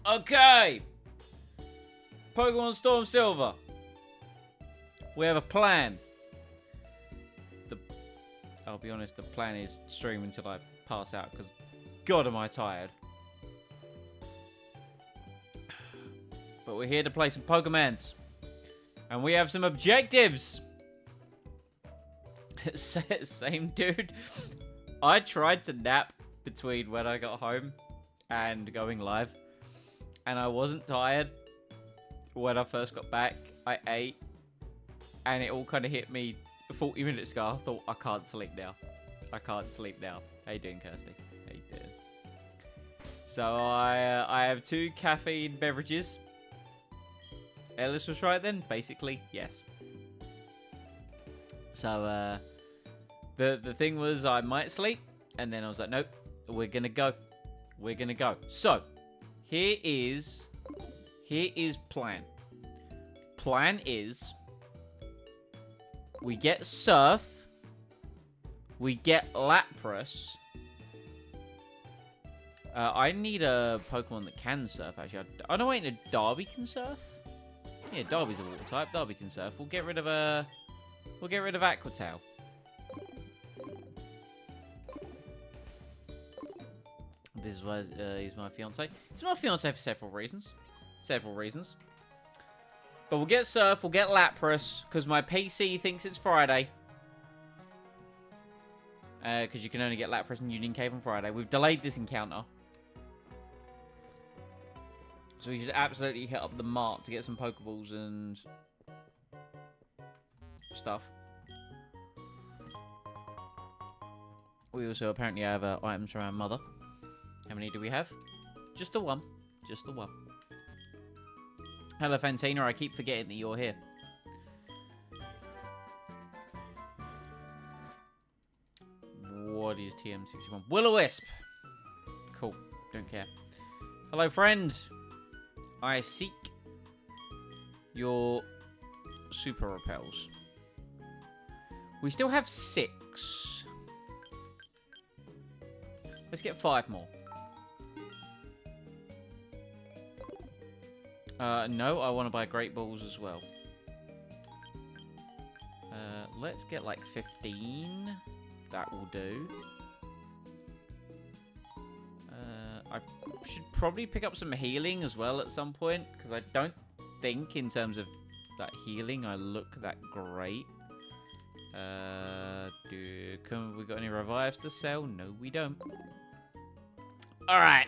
Okay. Pokemon Storm Silver. We have a plan. I'll be honest, the plan is stream until I pass out, because God am I tired. But we're here to play some Pokemons. And we have some objectives. Same dude. I tried to nap between when I got home and going live. And I wasn't tired when I first got back. I ate. And it all kind of hit me 40 minutes ago. I thought, I can't sleep now. I can't sleep now. How you doing, Kirsty? How you doing? So I have 2 caffeine beverages. Ellis was right then. Basically, yes. So the thing was I might sleep. And then I was like, nope. We're going to go. We're going to go. So, here is plan. Plan is we get Surf, we get Lapras. I need a Pokemon that can surf, actually. I don't wait, a Darby can surf? Yeah, Darby's a water type. Darby can surf. We'll get rid of Aquatail. This is why he's my fiance. He's my fiance for several reasons. But we'll get Surf, we'll get Lapras, because my PC thinks it's Friday. Because you can only get Lapras in Union Cave on Friday. We've delayed this encounter. So we should absolutely hit up the mart to get some Pokeballs and stuff. We also apparently have items from our mother. How many do we have? Just the one. Just the one. Hello, Fantina. I keep forgetting that you're here. What is TM61? Will-O-Wisp. Cool. Don't care. Hello, friend. I seek your Super Repels. We still have 6. Let's get 5 more. No, I want to buy Great Balls as well. Let's get like 15. That will do. I should probably pick up some healing as well at some point, because I don't think in terms of that healing I look that great. We got any revives to sell? No, we don't. Alright.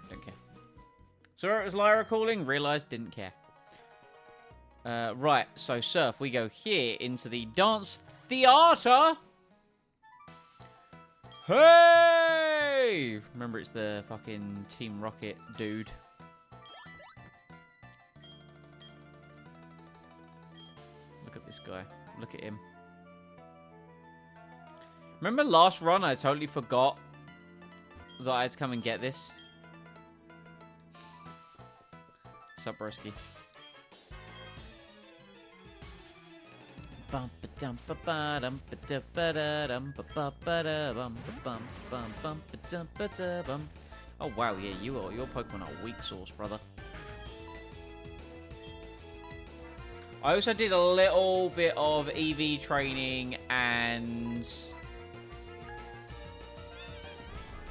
Don't care. Saw it was Lyra calling, realised didn't care. Right, so Surf, we go here into the Dance Theatre. Hey! Remember, it's the fucking Team Rocket dude. Look at this guy. Look at him. Remember last run, I totally forgot that I had to come and get this. Sup, broski? Oh wow, yeah, your Pokemon are weak sauce, brother. I also did a little bit of EV training and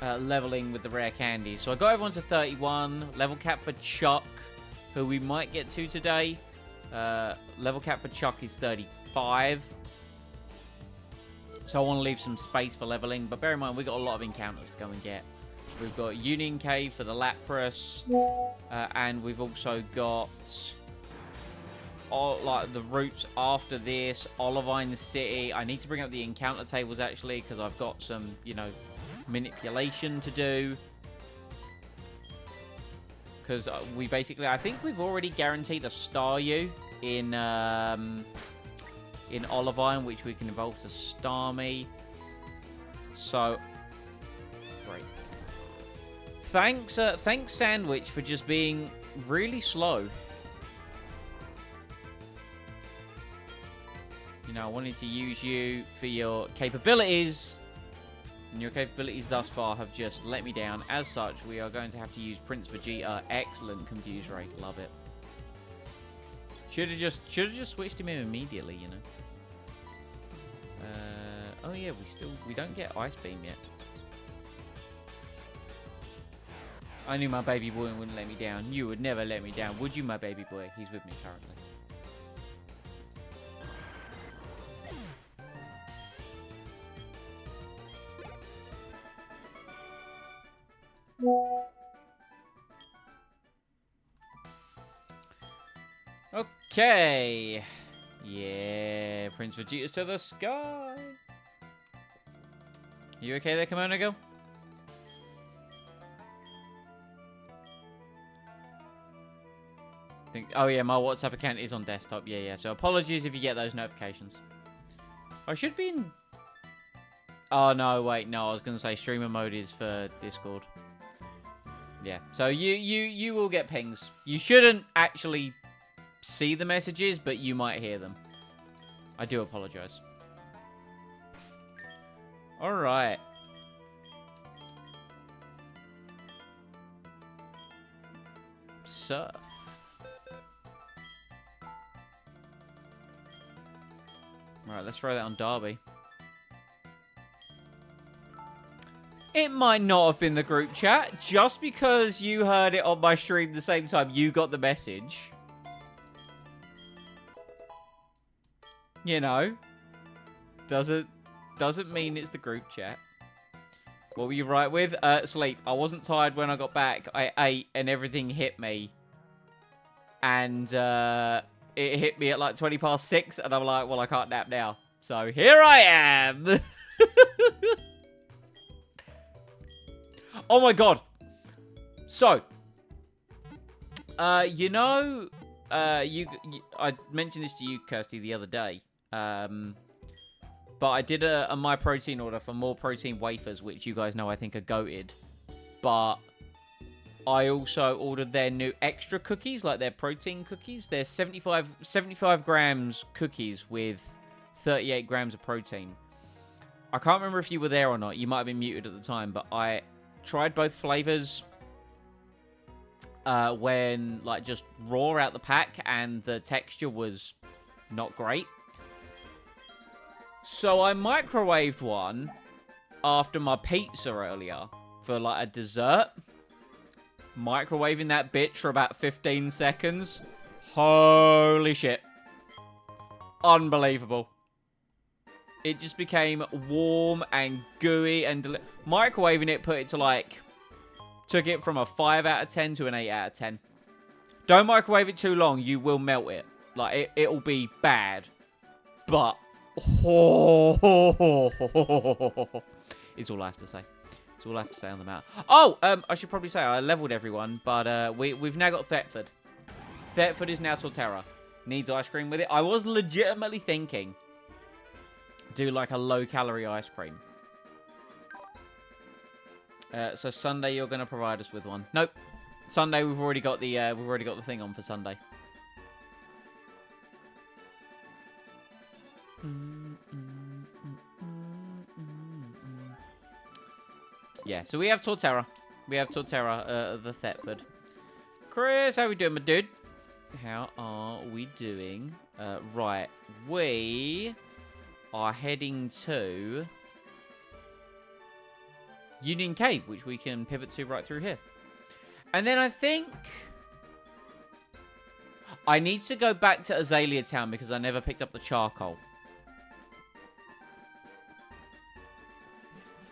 leveling with the rare candies. So I got everyone to 31. Level cap for Chuck, who we might get to today. Level cap for Chuck is 35. So I want to leave some space for leveling. But bear in mind, we've got a lot of encounters to go and get. We've got Union Cave for the Lapras. And we've also got the routes after this. Olivine City. I need to bring up the encounter tables, actually, because I've got some, you know, manipulation to do. Because we basically, I think we've already guaranteed a Staryu in Olivine, which we can evolve to Starmie. So, great. Thanks Sandwich, for just being really slow. You know, I wanted to use you for your capabilities, And your capabilities thus far have just let me down. As such, we are going to have to use Prince Vegeta. Excellent confuse rate. Love it. Should have just switched him in immediately, you know. Oh yeah, we don't get Ice Beam yet. I knew my baby boy wouldn't let me down. You would never let me down, would you, my baby boy? He's with me currently. Okay. Yeah, Prince Vegeta's to the sky. You okay there, Kimono Girl? Oh yeah, my WhatsApp account is on desktop. Yeah. So apologies if you get those notifications. I should be in... Oh, no, wait. No, I was going to say streamer mode is for Discord. Yeah. So you will get pings. You shouldn't actually see the messages, but you might hear them. I do apologize. All right. Surf. Alright, let's throw that on Derby. It might not have been the group chat. Just because you heard it on my stream the same time you got the message. You know. Doesn't mean it's the group chat. What were you right with? Sleep. I wasn't tired when I got back. I ate and everything hit me. And, it hit me at like 20 past 6, and I'm like, well, I can't nap now. So here I am. Oh my god. So, you know, I mentioned this to you, Kirsty, the other day. But I did a My Protein order for more protein wafers, which you guys know I think are goated. But I also ordered their new extra cookies, like their protein cookies. They're 75 grams cookies with 38 grams of protein. I can't remember if you were there or not. You might have been muted at the time, but I tried both flavors when, like, just raw out the pack, and the texture was not great. So I microwaved one after my pizza earlier for, like, a dessert. Microwaving that bitch for about 15 seconds. Holy shit. Unbelievable. It just became warm and gooey and microwaving it put it to like... Took it from a 5 out of 10 to an 8 out of 10. Don't microwave it too long. You will melt it. Like, it'll be bad. But... It's all I have to say. That's all I have to say on the matter. Oh, I should probably say I leveled everyone, but we've now got Thetford. Thetford is now Torterra. Needs ice cream with it. I was legitimately thinking do like a low-calorie ice cream. So Sunday you're gonna provide us with one. Nope. Sunday we've already got the thing on for Sunday. Yeah, so we have Torterra. We have Torterra, the Thetford. Chris, how we doing, my dude? How are we doing? Right, we are heading to Union Cave, which we can pivot to right through here. And then I think I need to go back to Azalea Town because I never picked up the charcoal.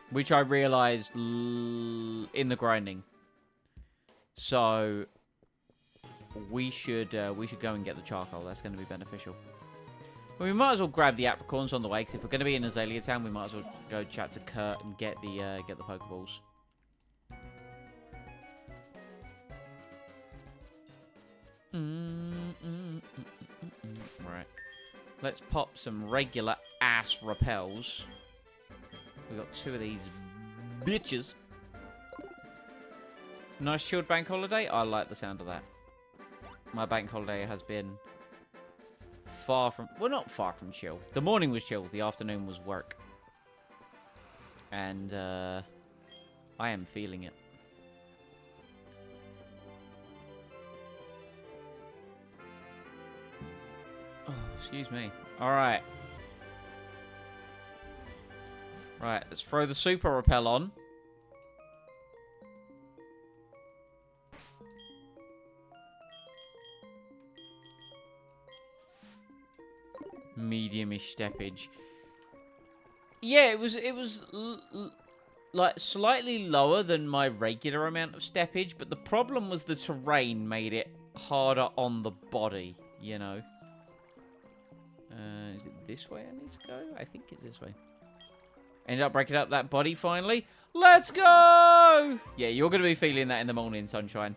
Which I realised in the grinding. So we should go and get the charcoal. That's going to be beneficial. Well, we might as well grab the apricorns on the way, because if we're going to be in Azalea Town, we might as well go chat to Kurt and get the Pokeballs. Right. Let's pop some regular ass repels. We got 2 of these bitches. Nice chilled bank holiday. I like the sound of that. My bank holiday has been far from... Well, not far from chill. The morning was chill. The afternoon was work. And I am feeling it. Oh, excuse me. Alright. Right, let's throw the super repel on. Medium-ish steppage. Yeah, it was like slightly lower than my regular amount of steppage, but the problem was the terrain made it harder on the body, you know. Is it this way I need to go? I think it's this way. Ended up breaking up that body finally. Let's go! Yeah, you're going to be feeling that in the morning, sunshine.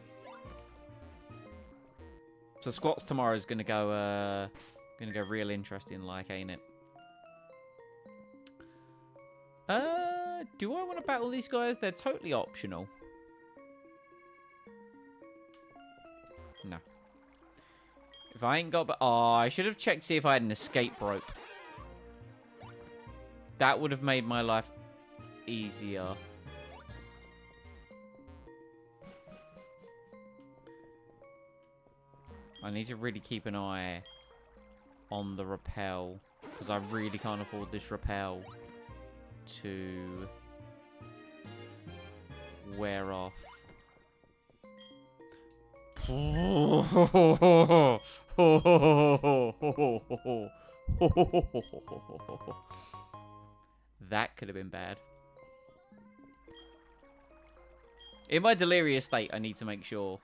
So squats tomorrow is going to go real interesting, like, ain't it? Do I want to battle these guys? They're totally optional. No. If I ain't got... Oh, I should have checked to see if I had an escape rope. That would have made my life easier. I need to really keep an eye on the rappel, because I really can't afford this rappel to wear off. That could have been bad. In my delirious state, I need to make sure.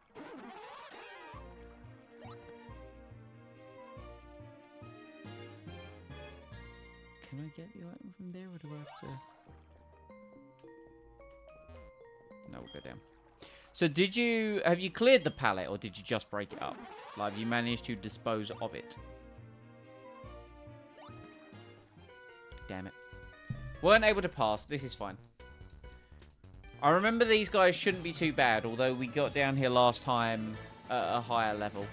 Can I get the item from there, or do I have to... No, we'll go down. So have you cleared the pallet, or did you just break it up? Like, have you managed to dispose of it? Damn it. Weren't able to pass. This is fine. I remember these guys shouldn't be too bad, although we got down here last time at a higher level.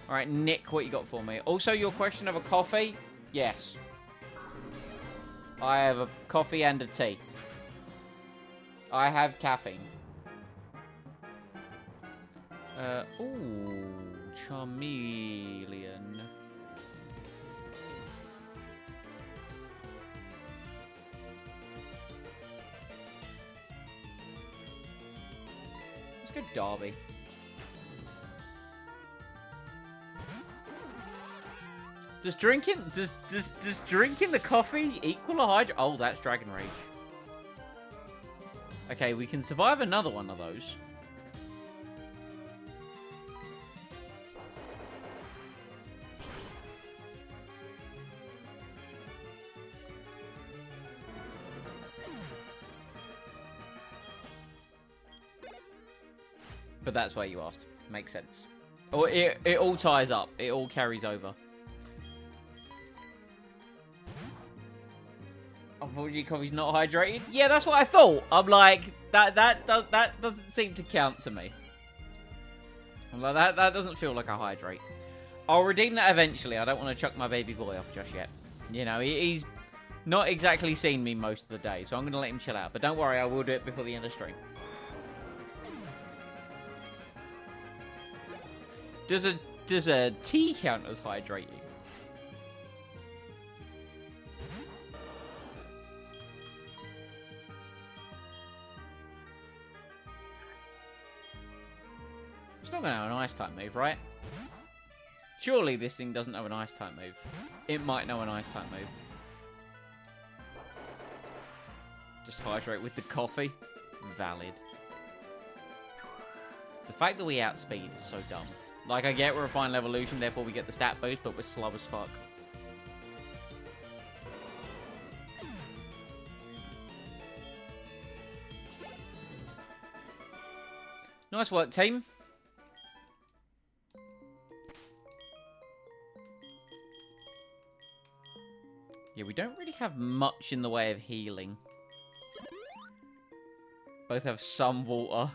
Alright, Nick, what you got for me? Also, your question of a coffee? Yes. I have a coffee and a tea. I have caffeine. Ooh, Charmeleon. Let's go Derby. Does drinking the coffee equal a hydro? Oh, that's Dragon Rage. Okay, we can survive another one of those. But that's why you asked. Makes sense. Oh, it all ties up. It all carries over. Unfortunately, coffee's not hydrated. Yeah, that's what I thought. I'm like, that doesn't seem to count to me. I'm like, that doesn't feel like a hydrate. I'll redeem that eventually. I don't want to chuck my baby boy off just yet. You know, he's not exactly seen me most of the day, so I'm going to let him chill out. But don't worry, I will do it before the end of stream. Does a tea count as hydrating? It's not going to have an ice type move, right? Surely this thing doesn't have an ice type move. It might know an ice type move. Just hydrate with the coffee. Valid. The fact that we outspeed is so dumb. Like, I get we're a final evolution, therefore we get the stat boost, but we're slow as fuck. Nice work, team. Yeah, we don't really have much in the way of healing. Both have some water.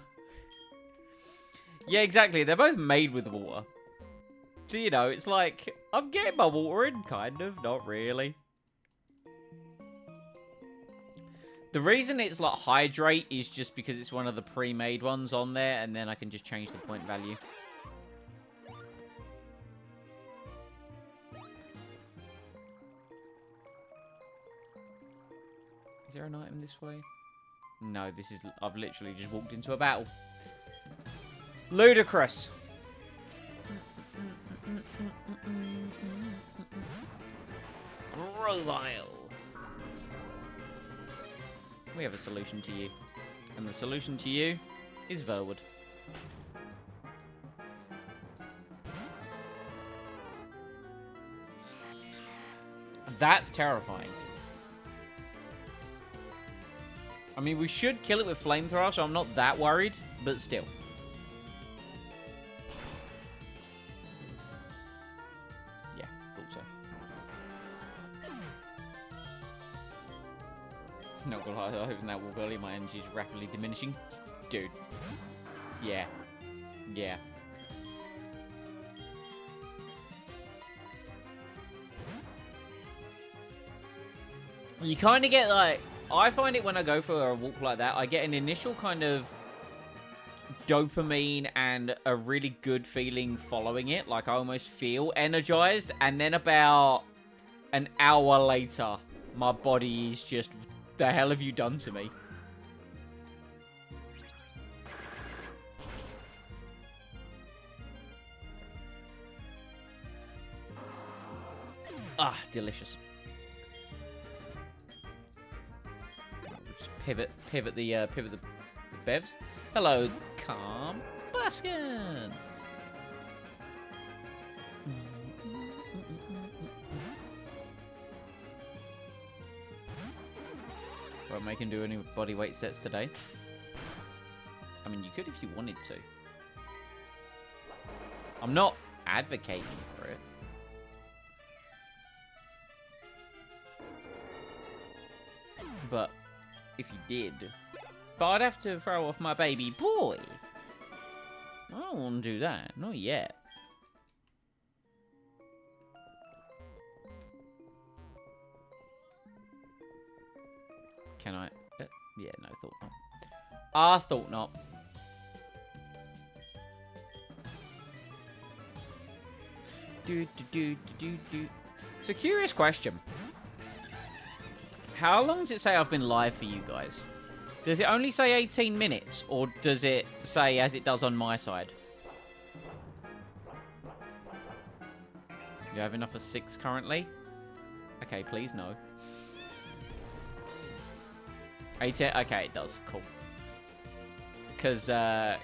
Yeah, exactly. They're both made with water. So, you know, it's like, I'm getting my water in, kind of. Not really. The reason it's like hydrate is just because it's one of the pre-made ones on there, and then I can just change the point value. Is there an item this way? No, this is... I've literally just walked into a battle. Ludicrous. Grovile. We have a solution to you. And the solution to you is Verwood. That's terrifying. I mean, we should kill it with Flamethrower, so I'm not that worried, but still. Yeah, thought so. Not gonna lie, I hope in that walk early my energy is rapidly diminishing. Dude. Yeah. Yeah. You kind of get like... I find it when I go for a walk like that, I get an initial kind of dopamine and a really good feeling following it. Like, I almost feel energized. And then about an hour later, my body is just, the hell have you done to me? Ah, delicious. Pivot the bevs. Hello, Calm Baskin. Won't make him do any body weight sets today. I mean, you could if you wanted to. I'm not advocating for it. But if you did. But I'd have to throw off my baby boy. I don't want to do that. Not yet. Can I? Yeah, no, thought not. I thought not. So, curious question. How long does it say I've been live for you guys? Does it only say 18 minutes? Or does it say as it does on my side? You have enough for 6 currently? Okay, please no. 18? Okay, it does. Cool. Because I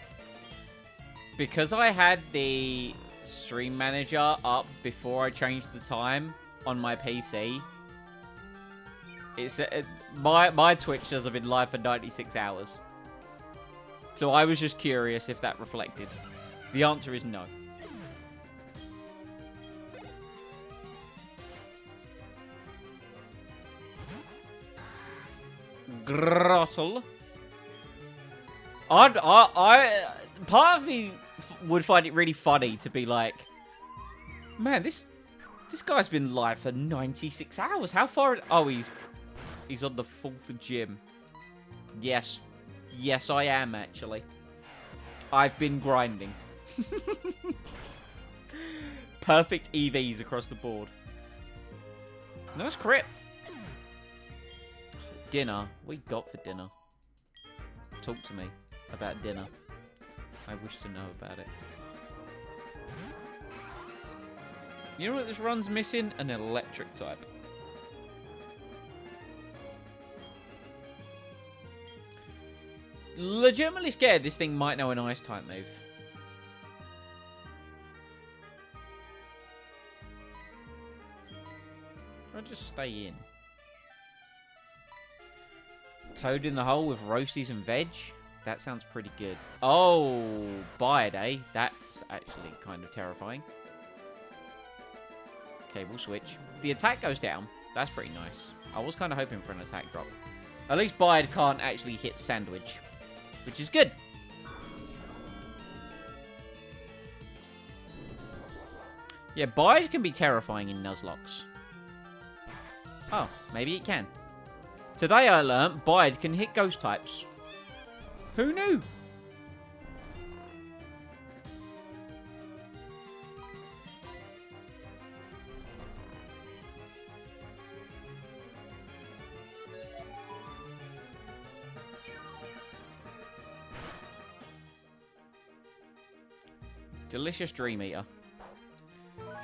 had the stream manager up before I changed the time on my PC... It's my Twitch says I've been live for 96 hours. So I was just curious if that reflected. The answer is no. Grottle. I part of me would find it really funny to be like, man, this guy's been live for 96 hours. How far? Oh, He's on the 4th gym. Yes. Yes, I am, actually. I've been grinding. Perfect EVs across the board. Nice crit. Dinner. What you got for dinner? Talk to me about dinner. I wish to know about it. You know what this run's missing? An electric type. Legitimately scared this thing might know an ice type move. I'll just stay in. Toad in the hole with roasties and veg? That sounds pretty good. Oh, Bide, eh? That's actually kind of terrifying. Okay, we'll switch. The attack goes down. That's pretty nice. I was kind of hoping for an attack drop. At least Bide can't actually hit Sandwich, which is good. Yeah, Bide can be terrifying in Nuzlocks. Oh, maybe it can. Today I learnt Bide can hit ghost types. Who knew? Delicious Dream Eater.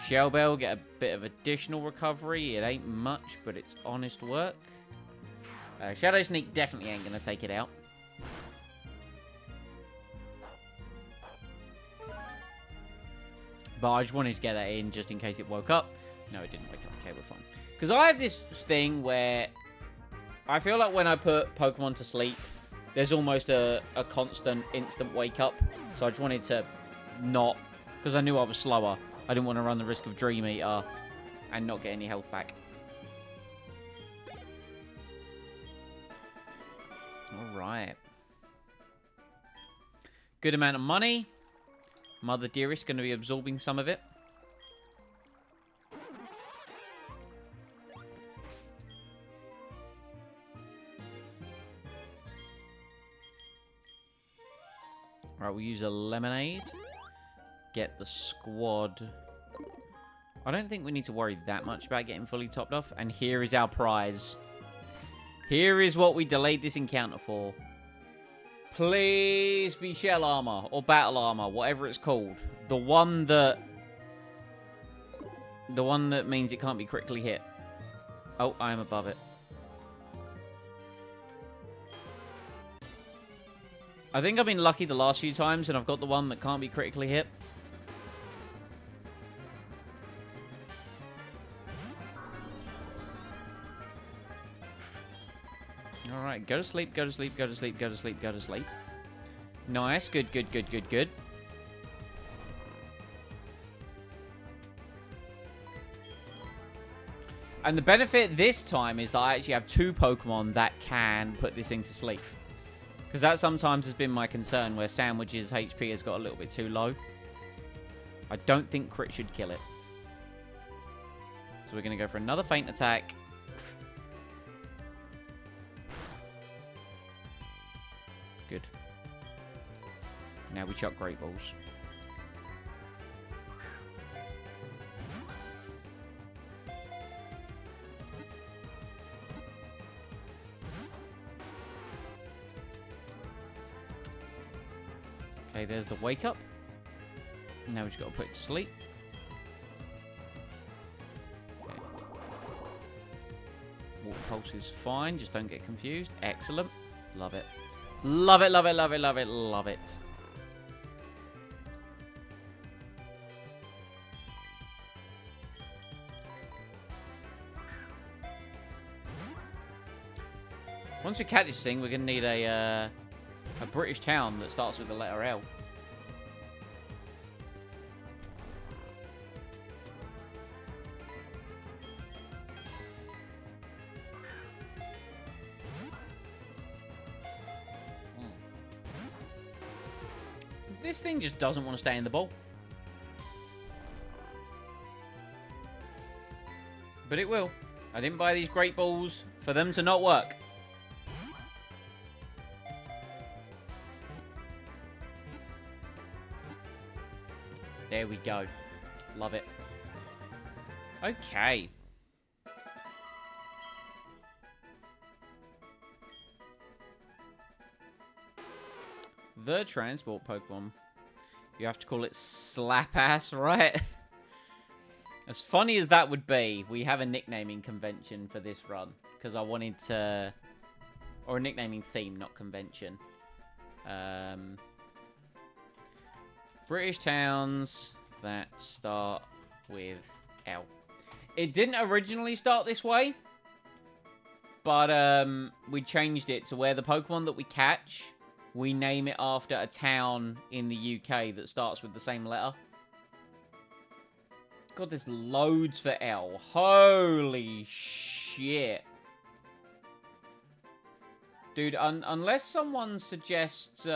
Shell Bell, get a bit of additional recovery. It ain't much, but it's honest work. Shadow Sneak definitely ain't going to take it out. But I just wanted to get that in just in case it woke up. No, it didn't wake up. Okay, we're fine. Because I have this thing where I feel like when I put Pokemon to sleep, there's almost a constant instant wake up. So I just wanted to not, because I knew I was slower. I didn't want to run the risk of Dream Eater and not get any health back. Alright. Good amount of money. Mother Dearest going to be absorbing some of it. Right, we'll use a lemonade. Get the squad. I don't think we need to worry that much about getting fully topped off. And here is our prize. Here is what we delayed this encounter for. Please be shell armor or battle armor, whatever it's called. The one that means it can't be critically hit. Oh, I am above it. I think I've been lucky the last few times and I've got the one that can't be critically hit. Alright, go to sleep, go to sleep, go to sleep, go to sleep, go to sleep. Nice, good, good, good, good, good. And the benefit this time is that I actually have 2 Pokemon that can put this thing to sleep. Because that sometimes has been my concern, where Sandwich's HP has got a little bit too low. I don't think crit should kill it. So we're going to go for another feint attack. Good. Now we chuck Great Balls. Okay, there's the wake up. Now we've just got to put it to sleep. Okay. Water Pulse is fine, just don't get confused. Excellent. Love it. Love it, love it, love it, love it, love it. Once we catch this thing, we're going to need a British town that starts with the letter L. This thing just doesn't want to stay in the bowl. But it will. I didn't buy these Great Balls for them to not work. There we go. Love it. Okay. The transport Pokemon. You have to call it Slap Ass, right? As funny as that would be, we have a nicknaming convention for this run. Because I wanted to... Or a nicknaming theme, not convention. British towns that start with L. It didn't originally start this way. But we changed it to where the Pokemon that we catch... We name it after a town in the UK that starts with the same letter. God, there's loads for L. Holy shit. Dude, unless someone suggests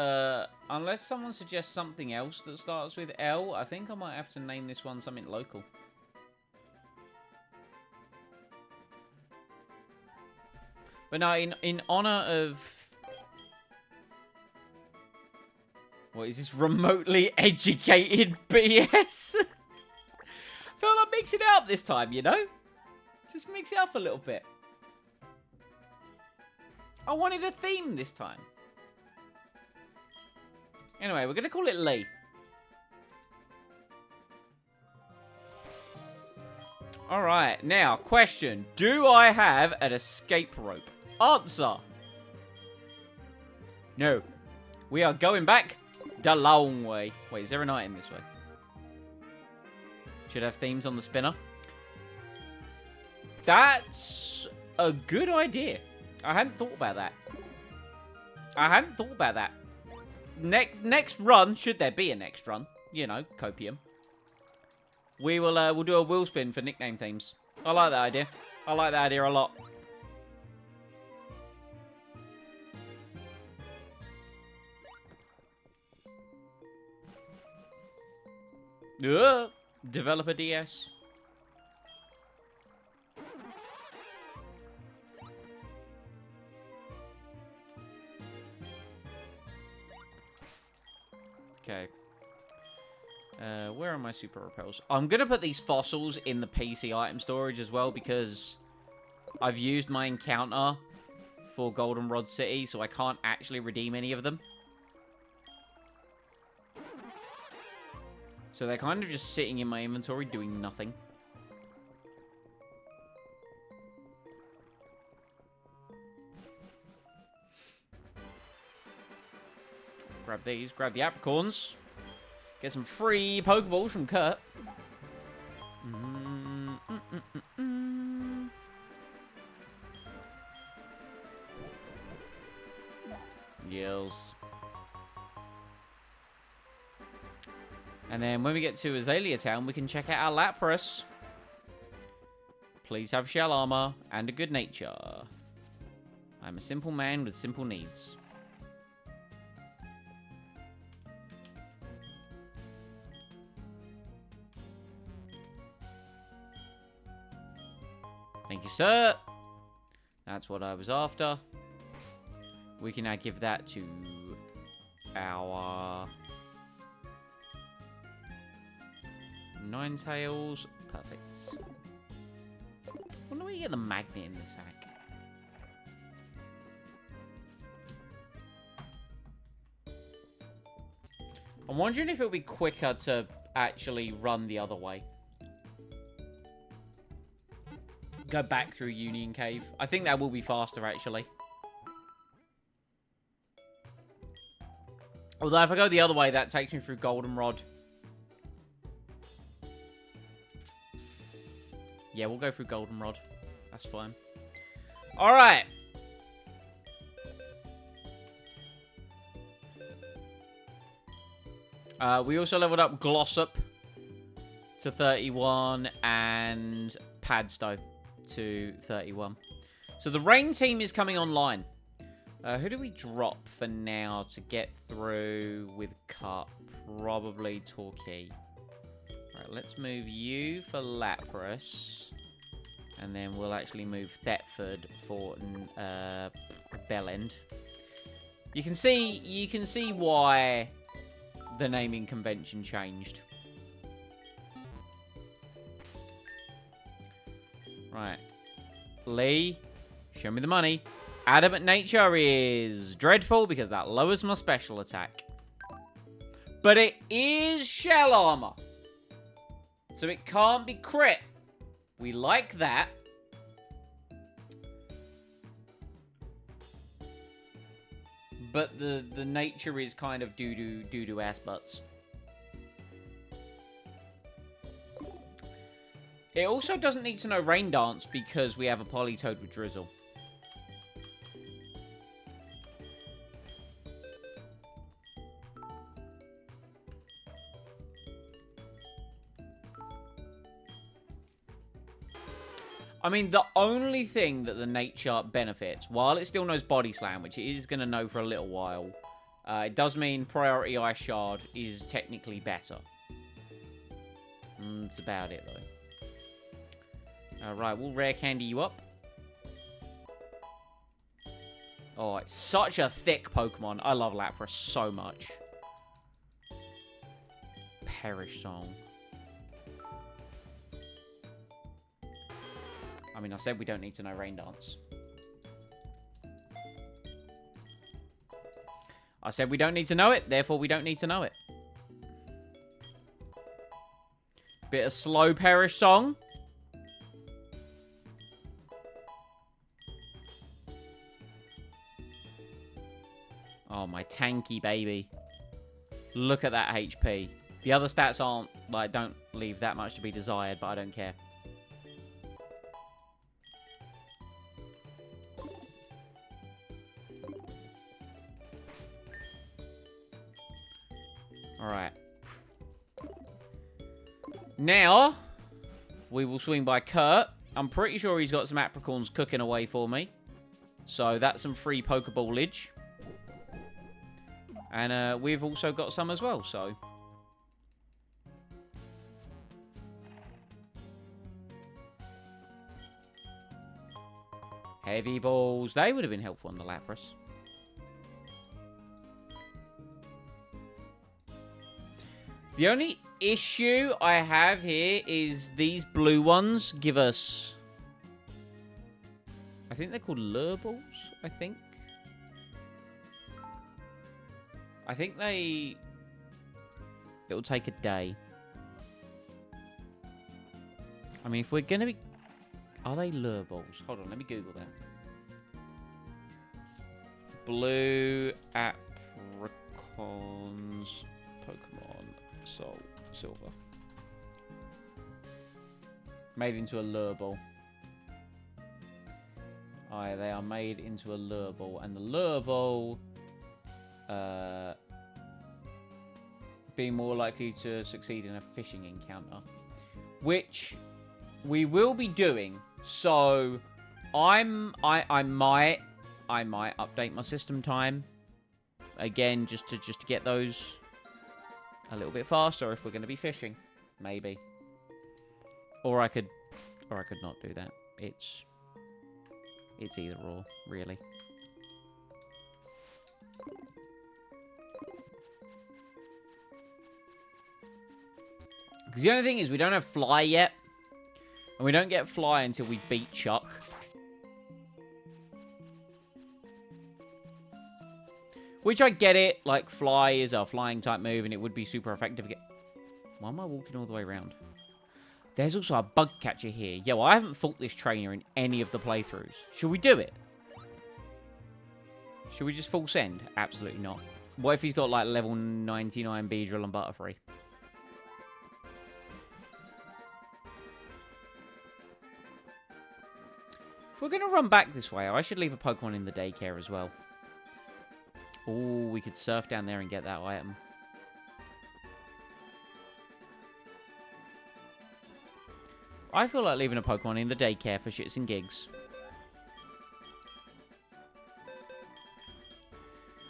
something else that starts with L, I think I might have to name this one something local. But no, in honor of... What is this? Remotely educated BS? I feel like mixing it up this time, you know? Just mix it up a little bit. I wanted a theme this time. Anyway, we're going to call it Lee. Alright, now, question. Do I have an escape rope? Answer. No. We are going back the long way. Wait, is there an item this way? Should have themes on the spinner. That's a good idea. I hadn't thought about that. Next run, should there be a next run, you know, copium. We'll do a wheel spin for nickname themes. I like that idea. I like that idea a lot. Developer DS. Okay. Where are my super repels? I'm going to put these fossils in the PC item storage as well because I've used my encounter for Goldenrod City, so I can't actually redeem any of them. So they're kind of just sitting in my inventory doing nothing. Grab these, grab the apricorns. Get some free Pokeballs from Kurt. Yes. And then when we get to Azalea Town, we can check out our Lapras. Please have shell armor and a good nature. I'm a simple man with simple needs. Thank you, sir. That's what I was after. We can now give that to our Ninetales. Perfect. I wonder where you get the magnet in this sack. I'm wondering if it'll be quicker to actually run the other way. Go back through Union Cave. I think that will be faster, actually. Although if I go the other way, that takes me through Goldenrod. Yeah, we'll go through Goldenrod. That's fine. Alright. We also leveled up Glossop to 31 and Padstow to 31. So the rain team is coming online. Who do we drop for now to get through with Cup? Probably Torquay. Right, let's move you for Lapras. And then we'll actually move Thetford for Bellend. You can see why the naming convention changed. Right. Lee, show me the money. Adamant Nature is dreadful because that lowers my special attack. But it is shell armor. So it can't be crit. We like that. But the nature is kind of doo-doo ass butts. It also doesn't need to know Rain Dance because we have a Politoed with Drizzle. I mean, the only thing that the nature benefits, while it still knows Body Slam, which it is going to know for a little while, it does mean Priority Ice Shard is technically better. That's about it, though. Alright, we'll Rare Candy you up. Oh, it's such a thick Pokemon. I love Lapras so much. Perish Song. I mean, I said we don't need to know Rain Dance. I said we don't need to know it, therefore we don't need to know it. Bit of slow Perish Song. Oh, my tanky baby. Look at that HP. The other stats aren't, like, don't leave that much to be desired, but I don't care. Alright. Now, we will swing by Kurt. I'm pretty sure he's got some apricorns cooking away for me. So that's some free Pokeballage. And we've also got some as well, so. Heavy balls. They would have been helpful on the Lapras. The only issue I have here is these blue ones give us... I think they're called lure balls, I think. I think they... It'll take a day. I mean, if we're going to be... Are they lure balls? Hold on, let me Google that. Blue apricons Pokemon Soul Silver. Made into a lure ball. Aye, they are made into a lure ball. And the lure ball... being more likely to succeed in a fishing encounter. Which we will be doing. So I might update my system time again just to get those a little bit faster if we're going to be fishing, maybe. Or I could not do that. It's either or, really. Because the only thing is we don't have Fly yet. And we don't get Fly until we beat Chuck. Which I get it. Like, Fly is a flying type move and it would be super effective. Why am I walking all the way around? There's also a bug catcher here. Yeah, well, I haven't fought this trainer in any of the playthroughs. Should we do it? Should we just full send? Absolutely not. What if he's got, like, level 99 Beedrill and Butterfree? If we're going to run back this way, I should leave a Pokemon in the daycare as well. Oh, we could surf down there and get that item. I feel like leaving a Pokemon in the daycare for shits and gigs.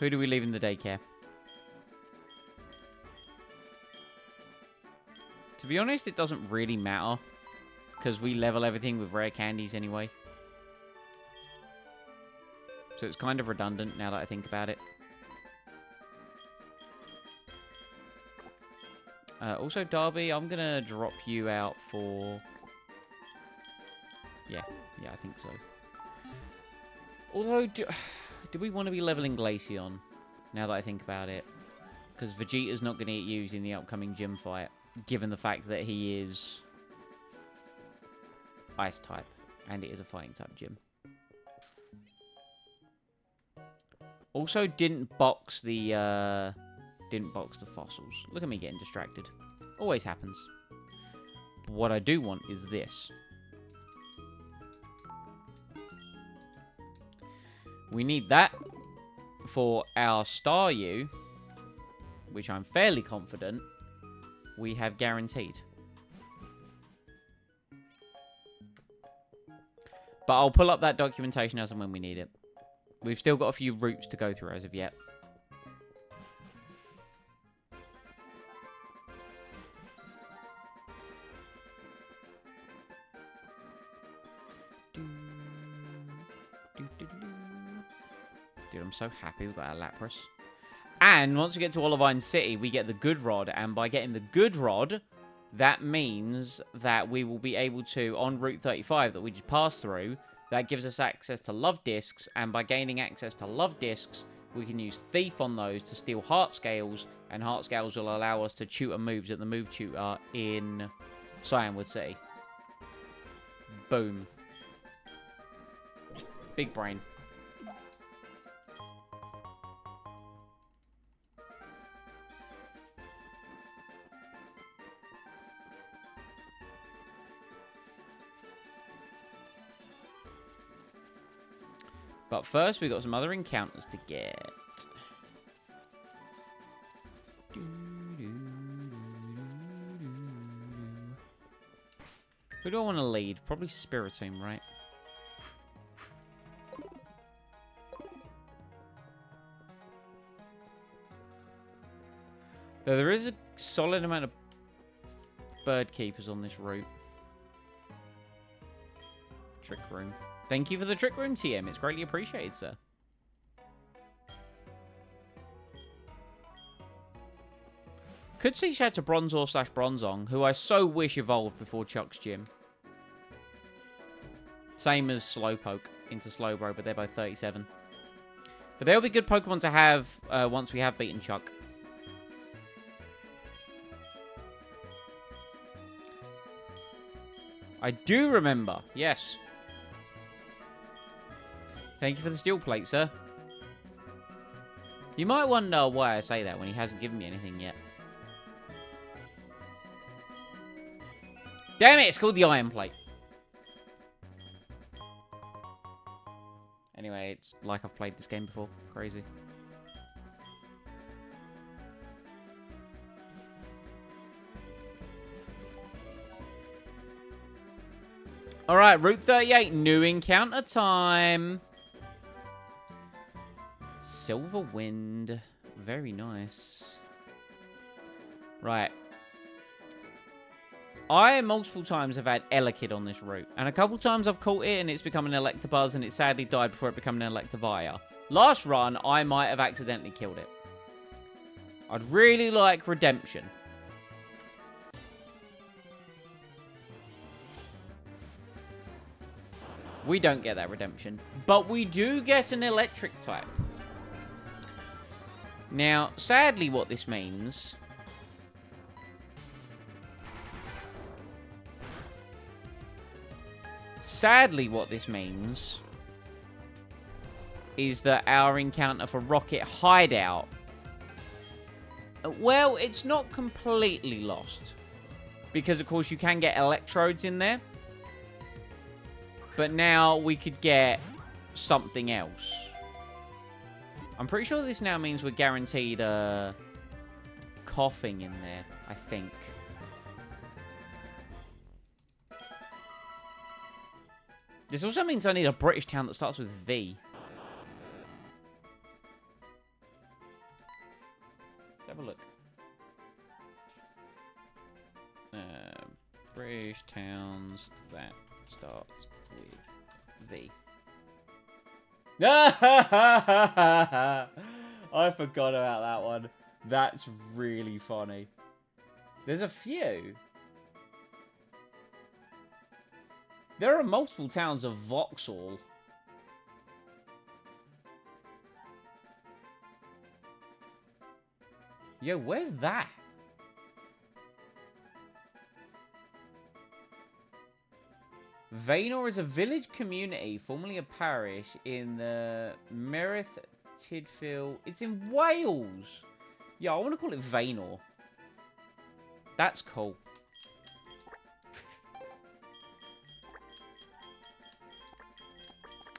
Who do we leave in the daycare? To be honest, it doesn't really matter. Because we level everything with rare candies anyway. So it's kind of redundant now that I think about it. Also, Darby, I'm going to drop you out for... Yeah, I think so. Although, do we want to be leveling Glaceon, now that I think about it? Because Vegeta's not going to get used in the upcoming gym fight, given the fact that he is Ice type, and it is a fighting type gym. Also, didn't box the fossils. Look at me getting distracted. Always happens. But what I do want is this. We need that for our Staryu, which I'm fairly confident we have guaranteed. But I'll pull up that documentation as and when we need it. We've still got a few routes to go through as of yet. Dude, I'm so happy we've got our Lapras. And once we get to Olivine City, we get the Good Rod. And by getting the Good Rod, that means that we will be able to, on Route 35 that we just passed through, that gives us access to Love Discs. And by gaining access to Love Discs, we can use Thief on those to steal Heart Scales. And Heart Scales will allow us to tutor moves at the Move Tutor in Cyanwood City. Boom. Big brain. But first, we've got some other encounters to get. Who do I want to lead? Probably Spiritomb, right? Though there is a solid amount of bird keepers on this route. Trick Room. Thank you for the Trick Room, TM. It's greatly appreciated, sir. Could see shout to Bronzor / Bronzong, who I so wish evolved before Chuck's Gym. Same as Slowpoke into Slowbro, but they're both 37. But they'll be good Pokemon to have once we have beaten Chuck. I do remember, yes. Thank you for the steel plate, sir. You might wonder why I say that when he hasn't given me anything yet. Damn it, it's called the iron plate. Anyway, it's like I've played this game before. Crazy. Alright, Route 38, new encounter time. Silver Wind. Very nice. Right. I multiple times have had Elekid on this route. And a couple times I've caught it and it's become an Electabuzz and it sadly died before it became an Electivire. Last run, I might have accidentally killed it. I'd really like redemption. We don't get that redemption. But we do get an electric type. Now, sadly what this means... Sadly what this means... is that our encounter for Rocket Hideout... well, it's not completely lost. Because, of course, you can get electrodes in there. But now we could get something else. I'm pretty sure this now means we're guaranteed coughing in there, I think. This also means I need a British town that starts with V. Let's have a look. British towns that start with V. I forgot about that one. That's really funny. There's a few. There are multiple towns of Vauxhall. Yo, where's that? Vaynor is a village community, formerly a parish, in the Merith Tidfield. It's in Wales. Yeah, I want to call it Vaynor. That's cool.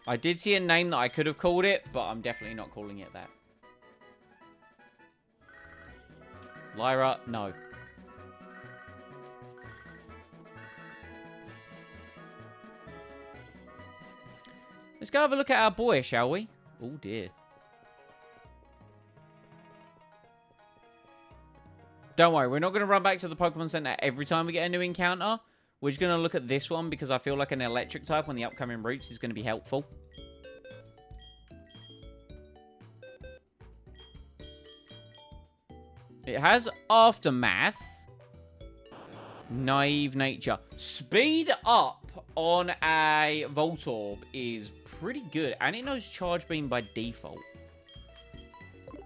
I did see a name that I could have called it, but I'm definitely not calling it that. Lyra, no. Let's go have a look at our boy, shall we? Oh, dear. Don't worry, we're not going to run back to the Pokemon Center every time we get a new encounter. We're just going to look at this one because I feel like an electric type on the upcoming routes is going to be helpful. It has Aftermath. Naive Nature. Speed up on a Voltorb is pretty good. And it knows Charge Beam by default.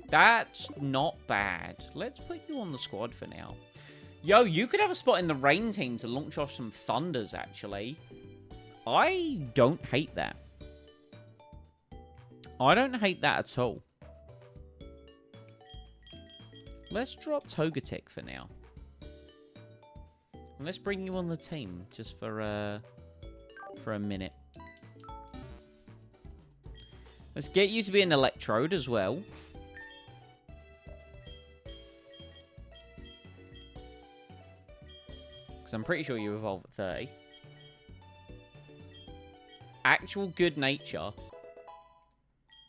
That's not bad. Let's put you on the squad for now. Yo, you could have a spot in the Rain team to launch off some Thunders, actually. I don't hate that. I don't hate that at all. Let's drop Togetic for now. And let's bring you on the team just for a minute. Let's get you to be an Electrode as well. Because I'm pretty sure you evolve at 30. Actual good nature.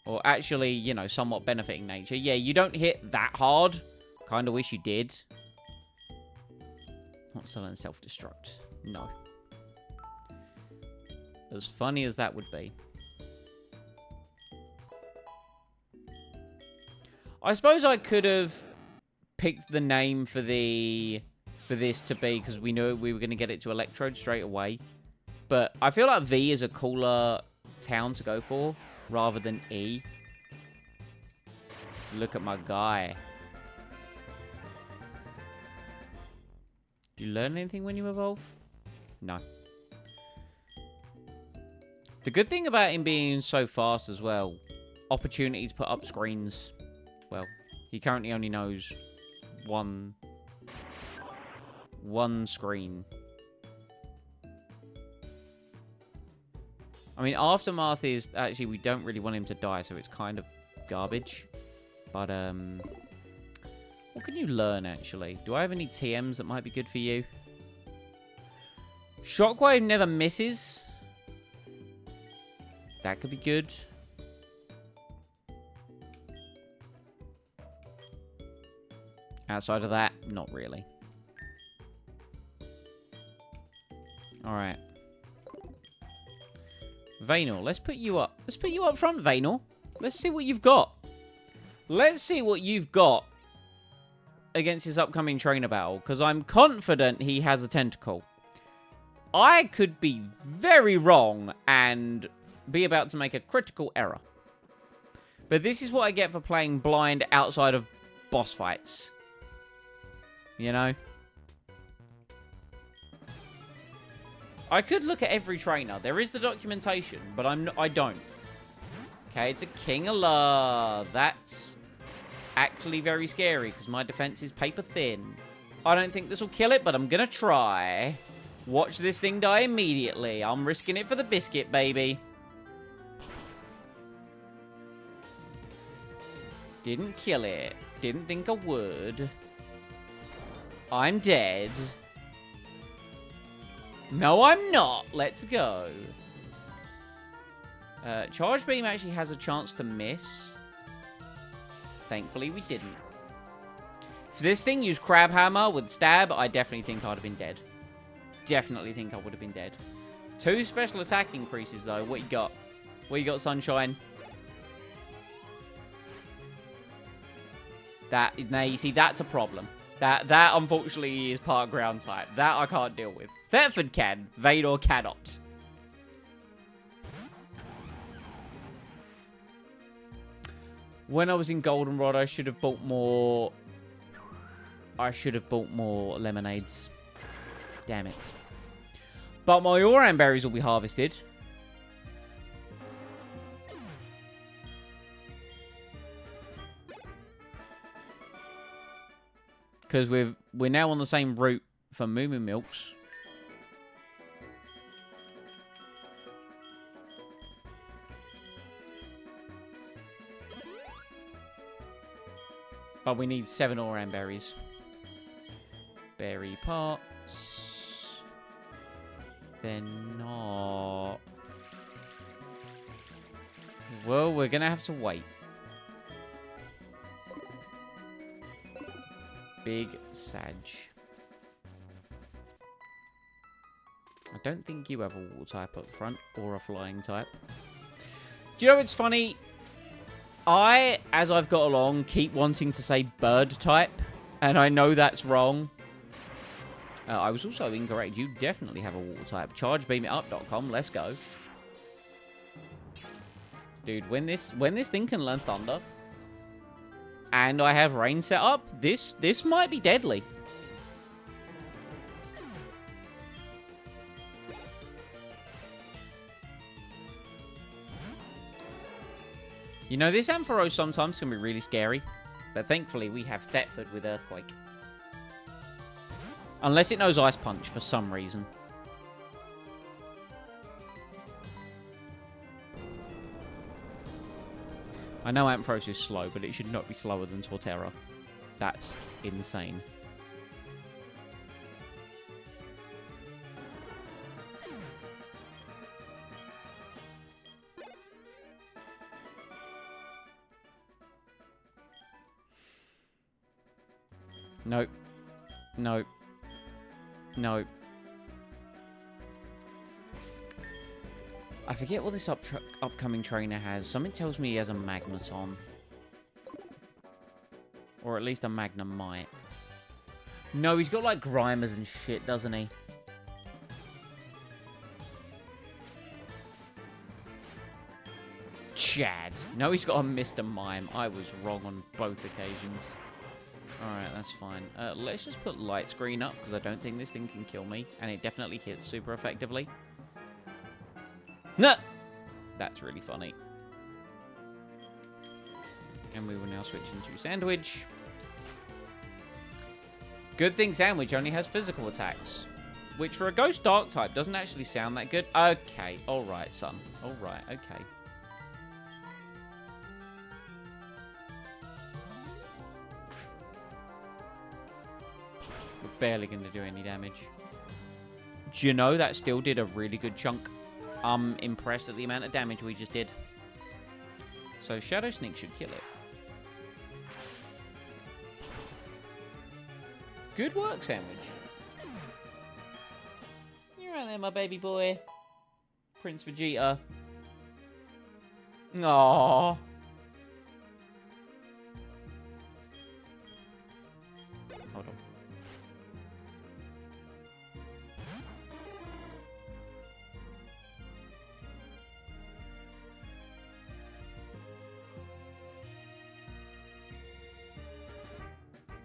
Or actually, you know, somewhat benefiting nature. Yeah, you don't hit that hard. Kind of wish you did. Not selling self-destruct. No. As funny as that would be. I suppose I could have picked the name for this to be, because we knew we were going to get it to Electrode straight away. But I feel like V is a cooler town to go for, rather than E. Look at my guy. Do you learn anything when you evolve? No. The good thing about him being so fast as well, opportunity to put up screens. Well, he currently only knows one screen. I mean, Aftermath is... Actually, we don't really want him to die, so it's kind of garbage. But, what can you learn, actually? Do I have any TMs that might be good for you? Shockwave never misses. That could be good. Outside of that, not really. Alright. Vaynor, let's put you up. Let's put you up front, Vaynor. Let's see what you've got. Let's see what you've got against his upcoming trainer battle, because I'm confident he has a Tentacle. I could be very wrong and be about to make a critical error. But this is what I get for playing blind outside of boss fights. You know? I could look at every trainer. There is the documentation, but I don't. Okay, it's a Kingler. That's actually very scary, because my defense is paper thin. I don't think this will kill it, but I'm going to try. Watch this thing die immediately. I'm risking it for the biscuit, baby. Didn't kill it. Didn't think I would. I'm dead. No, I'm not. Let's go. Charge Beam actually has a chance to miss. Thankfully, we didn't. If this thing used Crab Hammer with Stab, I definitely think I'd have been dead. Definitely think I would have been dead. 2 special attack increases, though. What you got? What you got, Sunshine? Now, you see, that's a problem. That unfortunately is part ground type. That I can't deal with. Thetford can. Vaynor cannot. When I was in Goldenrod, I should have bought more... lemonades. Damn it. But my Oran berries will be harvested. Because we're now on the same route for Moo Moo Milks. But we need 7 Oran berries. Berry pots. They're not. Well, we're going to have to wait. Big Sag. I don't think you have a water type up front or a flying type. Do you know what's funny? As I've got along, keep wanting to say bird type. And I know that's wrong. I was also incorrect. You definitely have a water type. ChargeBeamItUp.com. Let's go. Dude, when this thing can learn Thunder, and I have Rain set up, this might be deadly. You know, this Ampharos sometimes can be really scary. But thankfully, we have Thetford with Earthquake. Unless it knows Ice Punch for some reason. I know Ampharos is slow, but it should not be slower than Torterra. That's insane. Nope. Nope. Nope. I forget what this upcoming trainer has. Something tells me he has a Magneton. Or at least a Magnemite. No, he's got like Grimers and shit, doesn't he? Chad. No, he's got a Mr. Mime. I was wrong on both occasions. Alright, that's fine. Let's just put Light Screen up, because I don't think this thing can kill me. And it definitely hits super effectively. No! That's really funny. And we will now switch into Sandwich. Good thing Sandwich only has physical attacks. Which for a Ghost Dark type doesn't actually sound that good. Okay, alright, son. Alright, okay. We're barely going to do any damage. Do you know that still did a really good chunk? I'm impressed at the amount of damage we just did. So Shadow Sneak should kill it. Good work, Sandwich. You're right there, my baby boy. Prince Vegeta. Aww. Hold on.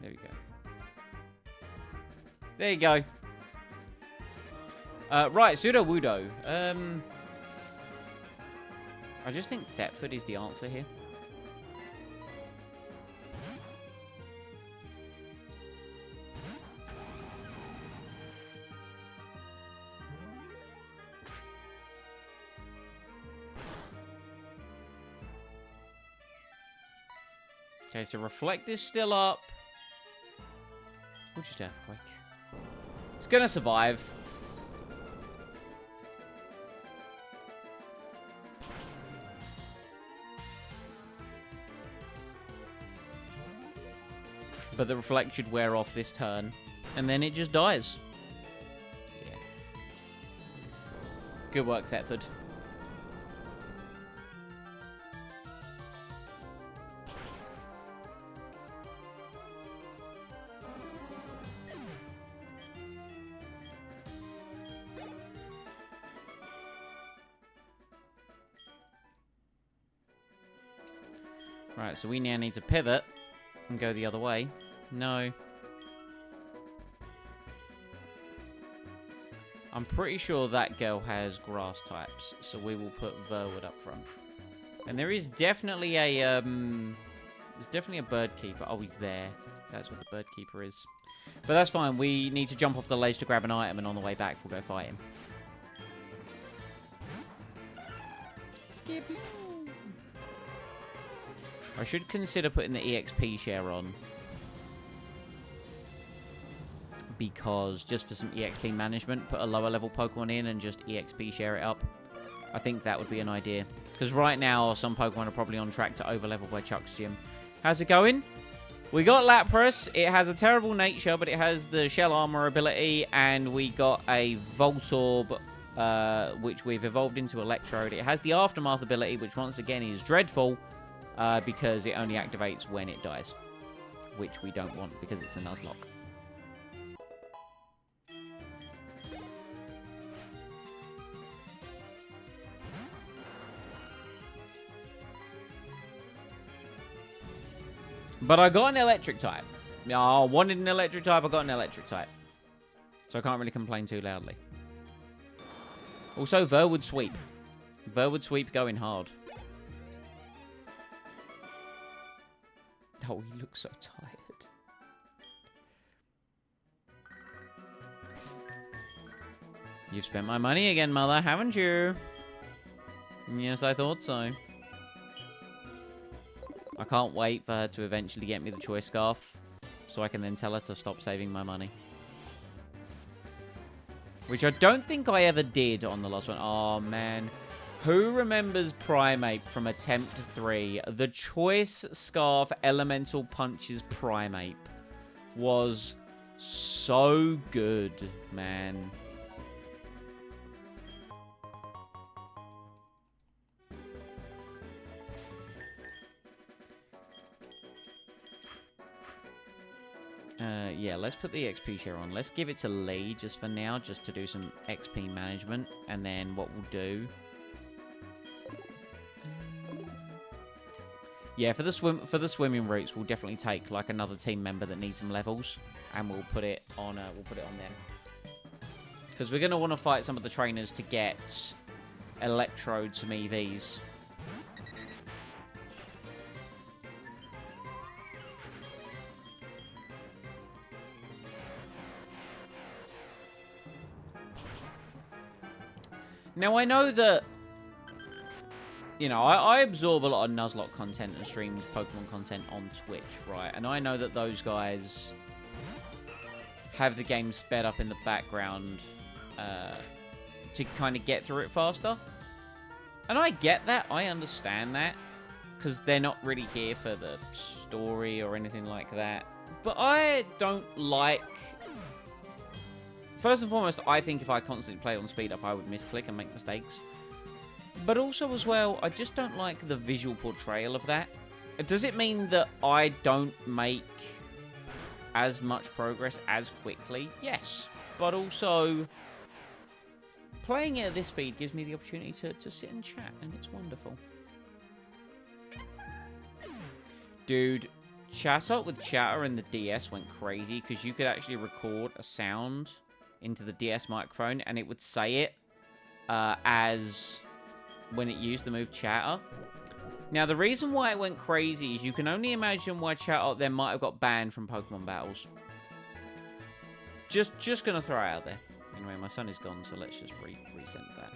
There we go. There you go. Right, Sudowoodo. I just think Thetford is the answer here. Okay, so Reflect is still up. We'll just Earthquake. It's gonna survive. But the Reflect should wear off this turn. And then it just dies. Yeah. Good work, Thetford. Right, so we now need to pivot and go the other way. No. I'm pretty sure that girl has grass types, so we will put Verwood up front. And there is definitely a, there's definitely a Bird Keeper. Oh, he's there. That's what the Bird Keeper is. But that's fine. We need to jump off the ledge to grab an item, and on the way back, we'll go fight him. Skip. I should consider putting the EXP share on. Because just for some EXP management, put a lower level Pokemon in and just EXP share it up. I think that would be an idea. Because right now, some Pokemon are probably on track to over level by Chuck's Gym. How's it going? We got Lapras. It has a terrible nature, but it has the Shell Armor ability. And we got a Voltorb, which we've evolved into Electrode. It has the Aftermath ability, which once again is dreadful. Because it only activates when it dies. which we don't want because it's a Nuzlocke. But I got an electric type. I wanted an electric type, I got an electric type. So I can't really complain too loudly. Also, Verwood Sweep. Verwood Sweep going hard. Oh, he looks so tired. You've spent my money again, Mother, haven't you? Yes, I thought so. I can't wait for her to eventually get me the Choice Scarf, so I can then tell her to stop saving my money. Which I don't think I ever did on the last one. Oh, man. Who remembers Primeape from Attempt 3? The Choice Scarf Elemental Punches Primeape was so good, man. Yeah, let's put the XP share on. Let's give it to Lee just for now, just to do some XP management. And then what we'll do... Yeah, for the swimming routes, we'll definitely take like another team member that needs some levels, and we'll put it on them. Because we're gonna want to fight some of the trainers to get Electrode some EVs. Now, I know that, you know, I absorb a lot of Nuzlocke content and streamed Pokemon content on Twitch, right? And I know that those guys have the game sped up in the background to kind of get through it faster. And I get that. I understand that. Because they're not really here for the story or anything like that. But I don't like... First and foremost, I think if I constantly played on speed up, I would misclick and make mistakes. But also, as well, I just don't like the visual portrayal of that. Does it mean that I don't make as much progress as quickly? Yes. But also, playing it at this speed gives me the opportunity to sit and chat, and it's wonderful. Dude, Chat Up with Chatter and the DS went crazy, because you could actually record a sound into the DS microphone, and it would say it as when it used the move Chatter. Now, the reason why it went crazy is you can only imagine why Chatter then might have got banned from Pokemon battles. Just gonna throw it out there. Anyway, my son is gone, so let's just resend that.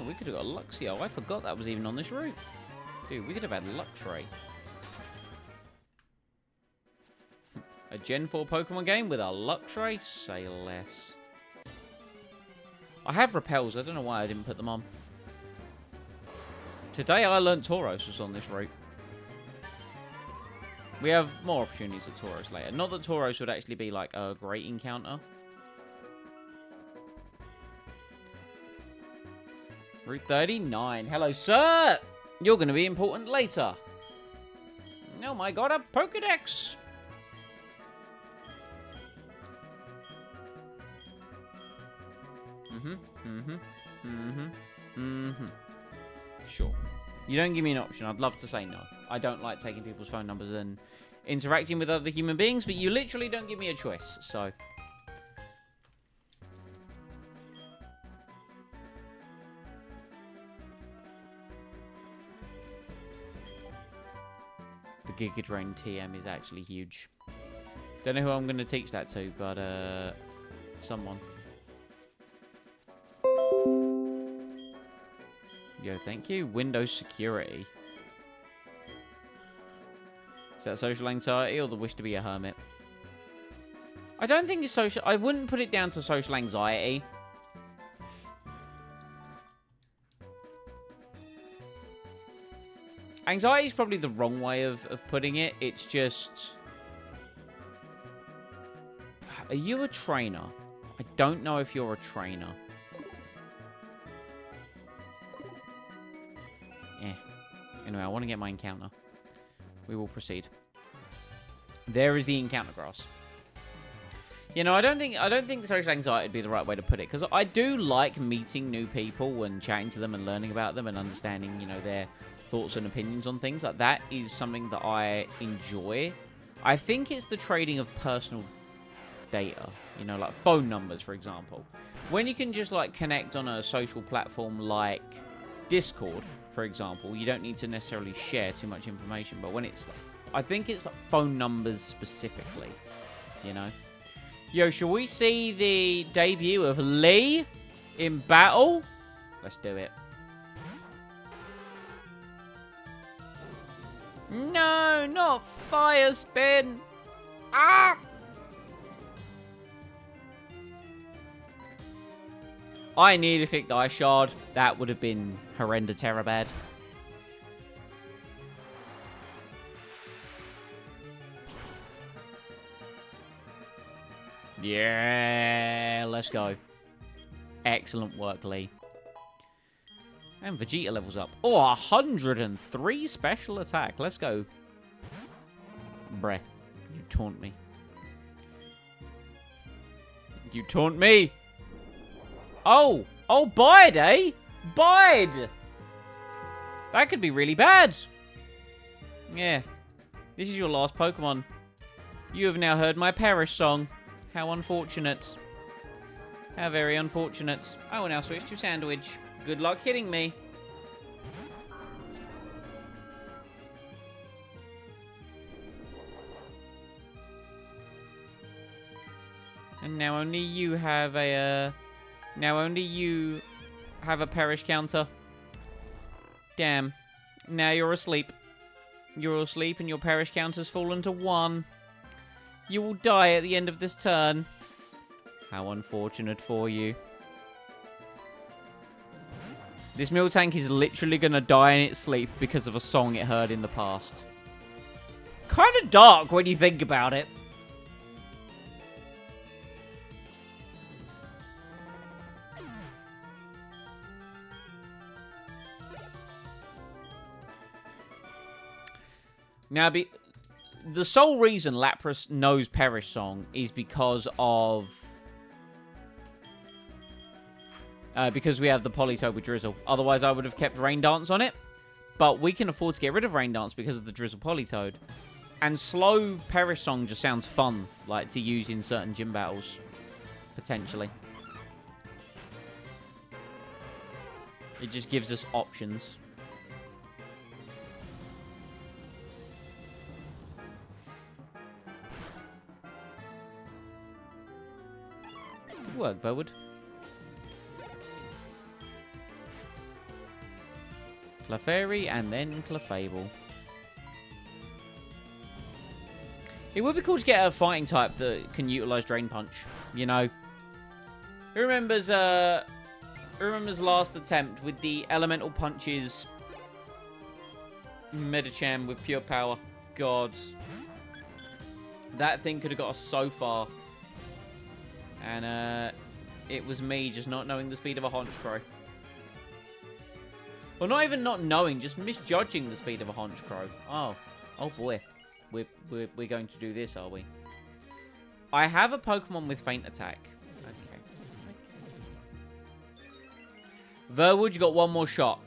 We could have got Luxio. I forgot that was even on this route. Dude, we could have had Luxray. A Gen 4 Pokemon game with a Luxray? Say less. I have Repels. I don't know why I didn't put them on. Today I learned Tauros was on this route. We have more opportunities at Tauros later. Not that Tauros would actually be like a great encounter. Route 39. Hello, sir! You're going to be important later. Oh my god, a Pokedex! Sure. You don't give me an option. I'd love to say no. I don't like taking people's phone numbers and interacting with other human beings, but you literally don't give me a choice, so... The Giga Drain TM is actually huge. Don't know who I'm going to teach that to, but someone. Yo, thank you. Windows security. Is that social anxiety or the wish to be a hermit? I don't think it's social. I wouldn't put it down to social anxiety. Anxiety is probably the wrong way of putting it. It's just... Are you a trainer? I don't know if you're a trainer. Yeah. Anyway, I want to get my encounter. We will proceed. There is the encounter grass. You know, I don't think social anxiety would be the right way to put it, because I do like meeting new people and chatting to them and learning about them and understanding, you know, their thoughts and opinions on things. Like, that is something that I enjoy. I think it's the trading of personal data, you know, like phone numbers, for example. When you can just, like, connect on a social platform like Discord, for example, you don't need to necessarily share too much information. But when it's, I think it's like phone numbers specifically, you know. Yo, shall we see the debut of Lee in battle? Let's do it. No, not fire spin. Ah! I nearly clicked Ice Shard. That would have been horrendous terror bad. Yeah, let's go. Excellent work, Lee. And Vegeta levels up. Oh, 103 special attack. Let's go. Bruh, you taunt me. You taunt me. Oh, Bide, eh? Bide. That could be really bad. Yeah. This is your last Pokemon. You have now heard my Perish song. How unfortunate. How very unfortunate. I will now switch to Sandwich. Good luck hitting me. And now only you have a, Perish counter. Damn. Now you're asleep. You're asleep and your Perish counter's fallen to 1. You will die at the end of this turn. How unfortunate for you. This Miltank is literally going to die in its sleep because of a song it heard in the past. Kind of dark when you think about it. Now, the sole reason Lapras knows Perish Song is because of... because we have the Politoed with Drizzle. Otherwise, I would have kept Rain Dance on it. But we can afford to get rid of Rain Dance because of the Drizzle Politoed. And slow Perish Song just sounds fun, like, to use in certain gym battles. Potentially. It just gives us options. Good work, Verwood. Clefairy and then Clefable. It would be cool to get a fighting type that can utilize Drain Punch. You know, who remembers last attempt with the Elemental Punches Medicham with Pure Power? God, that thing could have got us so far. And it was me just not knowing the speed of a Honchkrow. Well, not even not knowing, just misjudging the speed of a Honchkrow. Oh boy. We're going to do this, are we? I have a Pokemon with Faint Attack. Okay. Verwood, you got one more shot.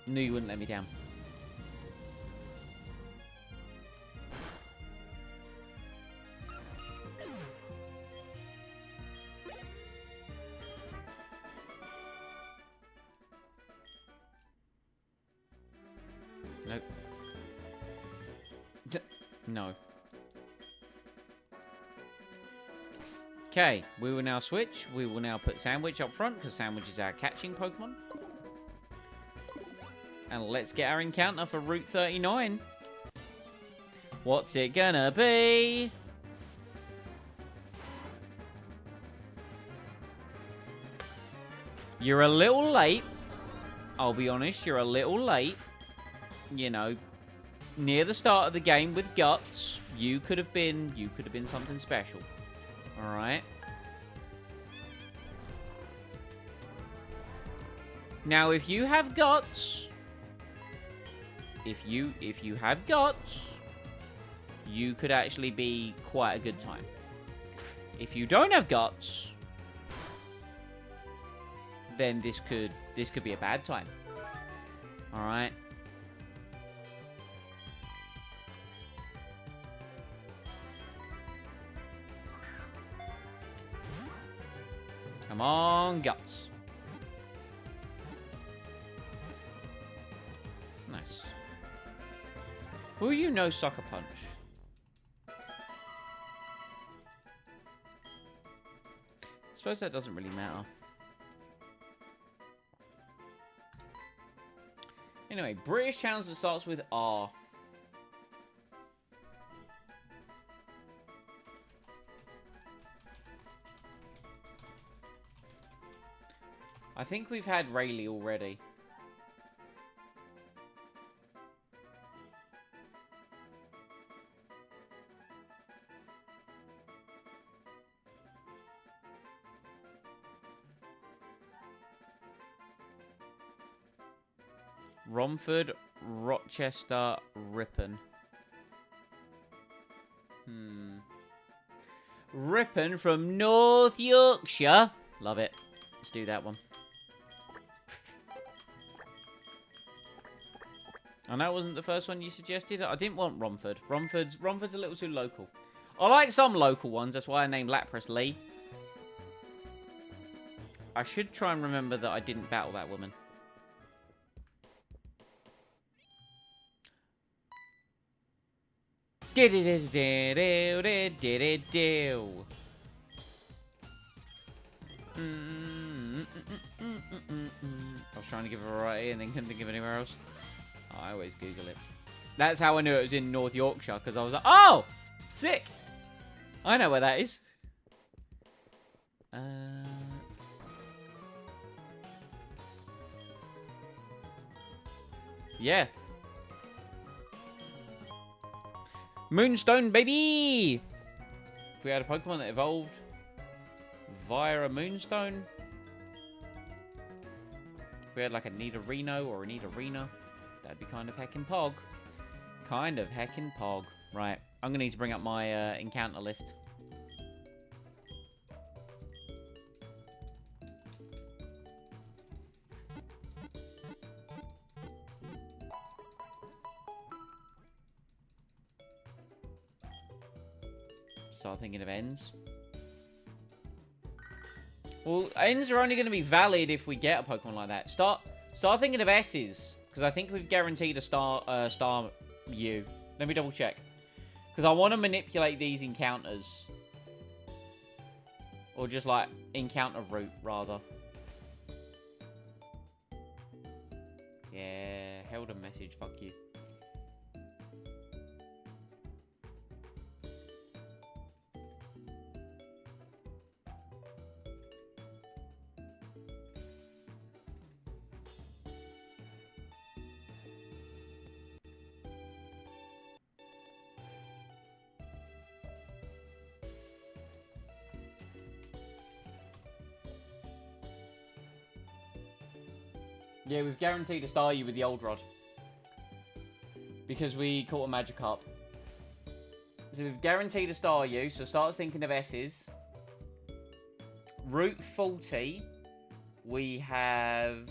Knew you wouldn't let me down. Nope. No. Okay, we will now switch. We will now put Sandwich up front, because Sandwich is our catching Pokemon. And let's get our encounter for Route 39. What's it gonna be? You're a little late. I'll be honest, you're a little late. You know, near the start of the game with Guts, you could have been something special. All right. Now, if you have Guts, if you have Guts, you could actually be quite a good time. If you don't have Guts, then this could be a bad time. All right. Come on, Guts. Nice. Who you know Sucker Punch? I suppose that doesn't really matter. Anyway, British challenge that starts with R. I think we've had Rayleigh already. Romford, Rochester, Ripon. Ripon from North Yorkshire. Love it. Let's do that one. And that wasn't the first one you suggested. I didn't want Romford. Romford's a little too local. I like some local ones. That's why I named Lapras Lee. I should try and remember that I didn't battle that woman. I was trying to give a variety and then couldn't think of anywhere else. Oh, I always Google it. That's how I knew it was in North Yorkshire, because I was like, oh, sick. I know where that is. Yeah. Moonstone, baby! If we had a Pokemon that evolved via a Moonstone. If we had like a Nidorino or a Nidorina, that'd be kind of heckin' pog. Kind of heckin' pog. Right, I'm going to need to bring up my encounter list. Start thinking of ends. Well, ends are only going to be valid if we get a Pokemon like that. Start thinking of S's, because I think we've guaranteed a star U. Let me double check, because I want to manipulate these encounters, or just like encounter route rather. Yeah, held a message. Fuck you. Yeah, we've guaranteed a Staryu with the old rod. Because we caught a Magikarp. So we've guaranteed a Staryu, so start thinking of S's. Route 40, we have...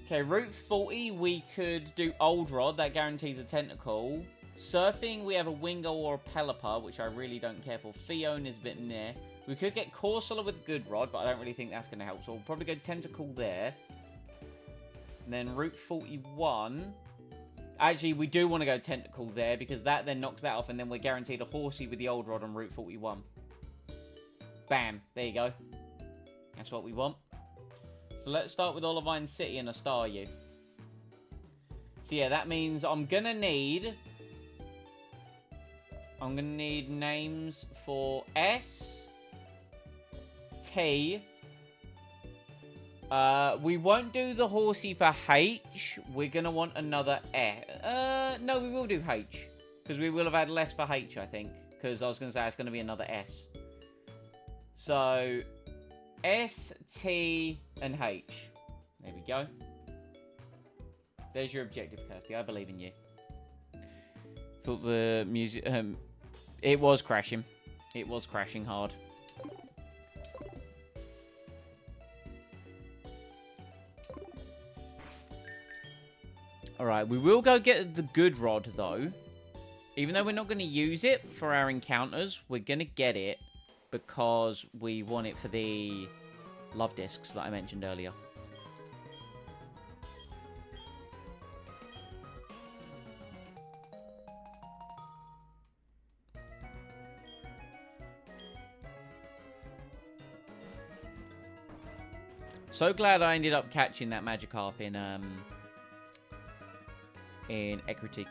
Okay, Route 40, we could do Old Rod. That guarantees a Tentacle. Surfing, we have a Wingull or a Pelipper, which I really don't care for. Fion is a bit near. We could get Corsola with Good Rod, but I don't really think that's going to help. So we'll probably go Tentacle there. And then Route 41. Actually, we do want to go Tentacle there, because that then knocks that off, and then we're guaranteed a Horsey with the Old Rod on Route 41. Bam. There you go. That's what we want. So let's start with Olivine City and a Staryu. So yeah, that means I'm going to need I'm going to need names for S, T. We won't do the horsey for H. We're going to want another S. No, we will do H. Because we will have had less for H, I think. Because I was going to say it's going to be another S. So, S, T, and H. There we go. There's your objective, Kirsty. I believe in you. Thought the music... it was crashing. It was crashing hard. Alright, we will go get the good rod, though. Even though we're not going to use it for our encounters, we're going to get it because we want it for the love discs that I mentioned earlier. So glad I ended up catching that Magikarp in Ecruteak.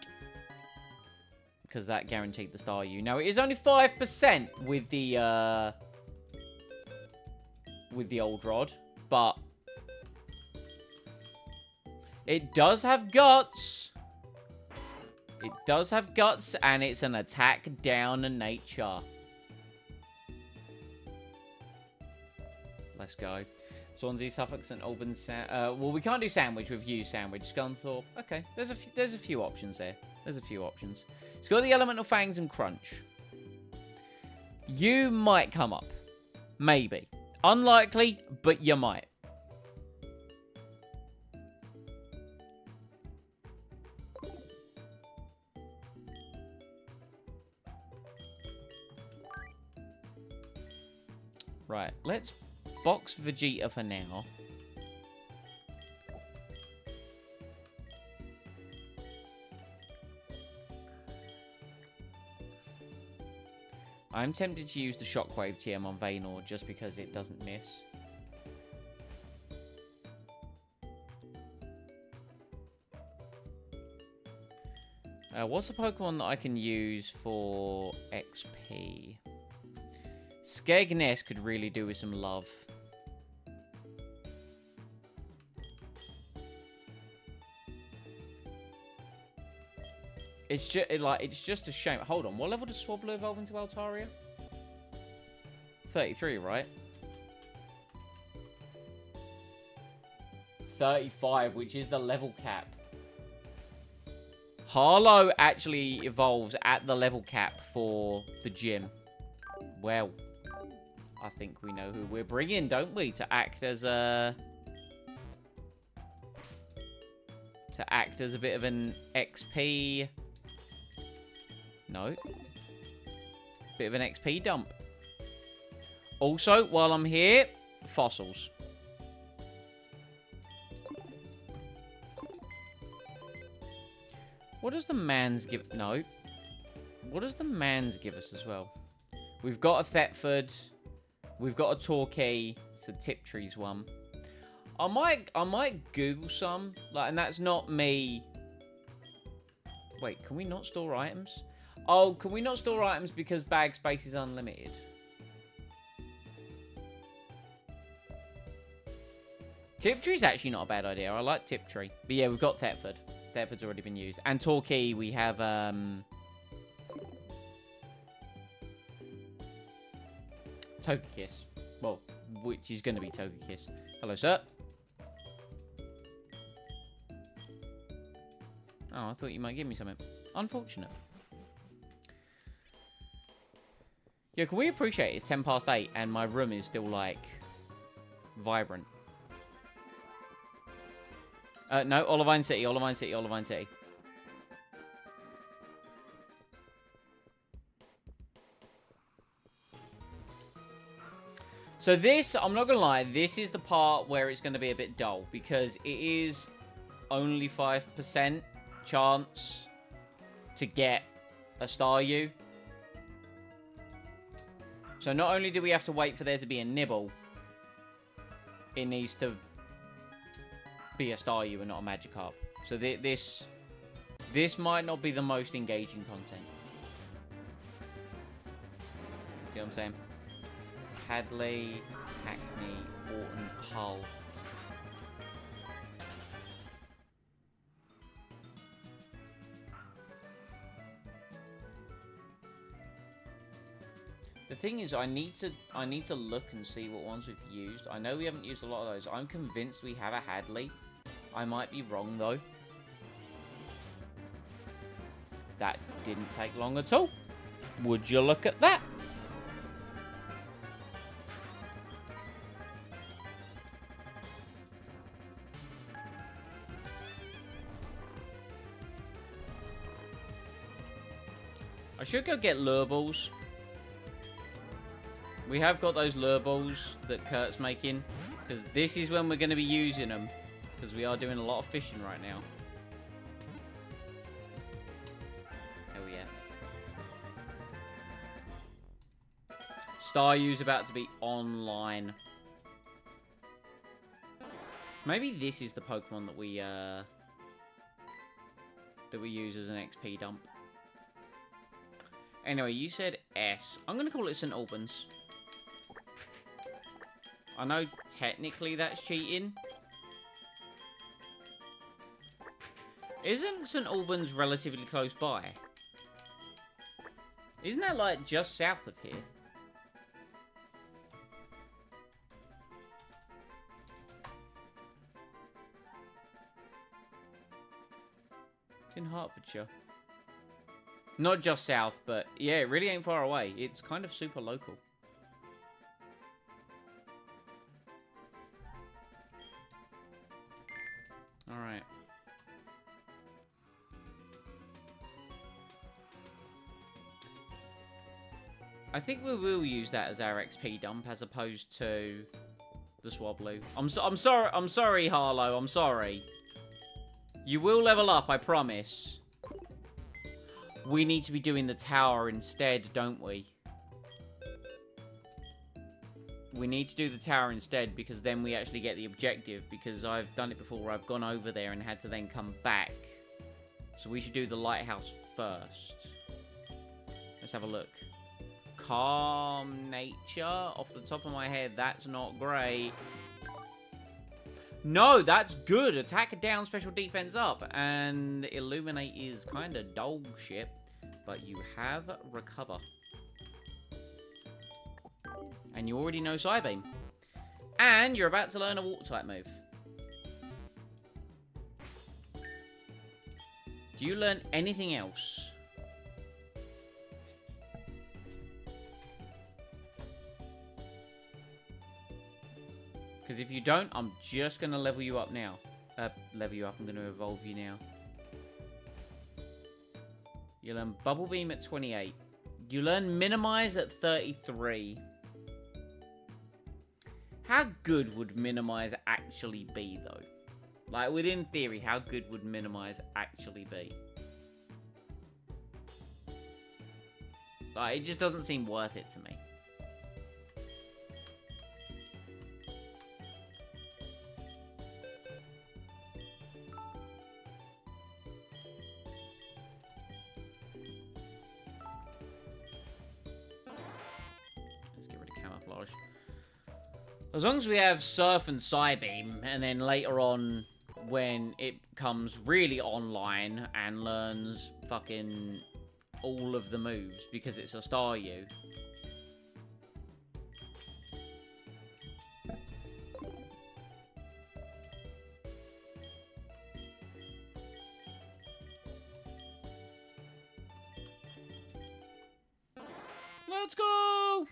Because that guaranteed the Staryu. Now, it is only 5% with the old rod. But it does have guts. It does have guts, and it's an attack down nature. Let's go. Swansea, Suffolk, St Albans. Well, we can't do Sandwich. We've used Sandwich. Scunthorpe. Okay, there's a few options there. There's a few options. It's got the Elemental Fangs and Crunch. You might come up. Maybe. Unlikely, but you might. Right, let's box Vegeta for now. I'm tempted to use the Shockwave TM on Vaynor just because it doesn't miss. What's the Pokemon that I can use for XP? Skegness could really do with some love. It's just a shame. Hold on, what level does Swablu evolve into Altaria? 33, right? 35, which is the level cap. Harlow actually evolves at the level cap for the gym. Well, I think we know who we're bringing, don't we? To act as a bit of an XP. No. Bit of an XP dump. Also, while I'm here, fossils. What does the man's give? No. What does the man's give us as well? We've got a Thetford. We've got a Torquay. It's a Tiptree's one. I might Google some. And that's not me. Wait, can we not store items? Oh, can we not store items because bag space is unlimited? Tiptree's actually not a bad idea. I like Tiptree. But yeah, we've got Thetford. Thetford's already been used. And Torquay, we have... Togekiss. Well, which is going to be Togekiss. Hello, sir. Oh, I thought you might give me something. Unfortunate. Yeah, can we appreciate it's 10 past 8 and my room is still, like, vibrant? No, Olivine City, Olivine City, Olivine City. So this, I'm not going to lie, this is the part where it's going to be a bit dull. Because it is only 5% chance to get a Staryu. So not only do we have to wait for there to be a Nibble, it needs to be a Staryu and not a Magikarp. So this might not be the most engaging content. See what I'm saying? Hadley, Hackney, Orton, Hull. The thing is, I need to look and see what ones we've used. I know we haven't used a lot of those. I'm convinced we have a Hadley. I might be wrong though. That didn't take long at all. Would you look at that? I should go get lure balls. We have got those lure balls that Kurt's making, because this is when we're going to be using them, because we are doing a lot of fishing right now. Hell yeah. Staryu's about to be online. Maybe this is the Pokemon that we use as an XP dump. Anyway, you said S. I'm going to call it St. Albans. I know technically that's cheating. Isn't St. Albans relatively close by? Isn't that like just south of here? It's in Hertfordshire. Not just south, but yeah, it really ain't far away. It's kind of super local. Alright. I think we will use that as our XP dump as opposed to the Swablu. I'm sorry, Harlow. I'm sorry. You will level up, I promise. We need to be doing the tower instead, don't we? We need to do the tower instead, because then we actually get the objective, because I've done it before where I've gone over there and had to then come back. So we should do the lighthouse first. Let's have a look. Calm nature. Off the top of my head, that's not great. No, that's good. Attack down, special defense up. And Illuminate is kind of dog shit. But you have Recover. And you already know Psybeam. And you're about to learn a Water type move. Do you learn anything else? Because if you don't, I'm just going to level you up now. Level you up. I'm going to evolve you now. You learn Bubble Beam at 28. You learn Minimize at 33. How good would Minimize actually be, though? Like, within theory, how good would Minimize actually be? Like, it just doesn't seem worth it to me. As long as we have Surf and Psybeam, and then later on, when it comes really online and learns fucking all of the moves, because it's a Staryu. Let's go!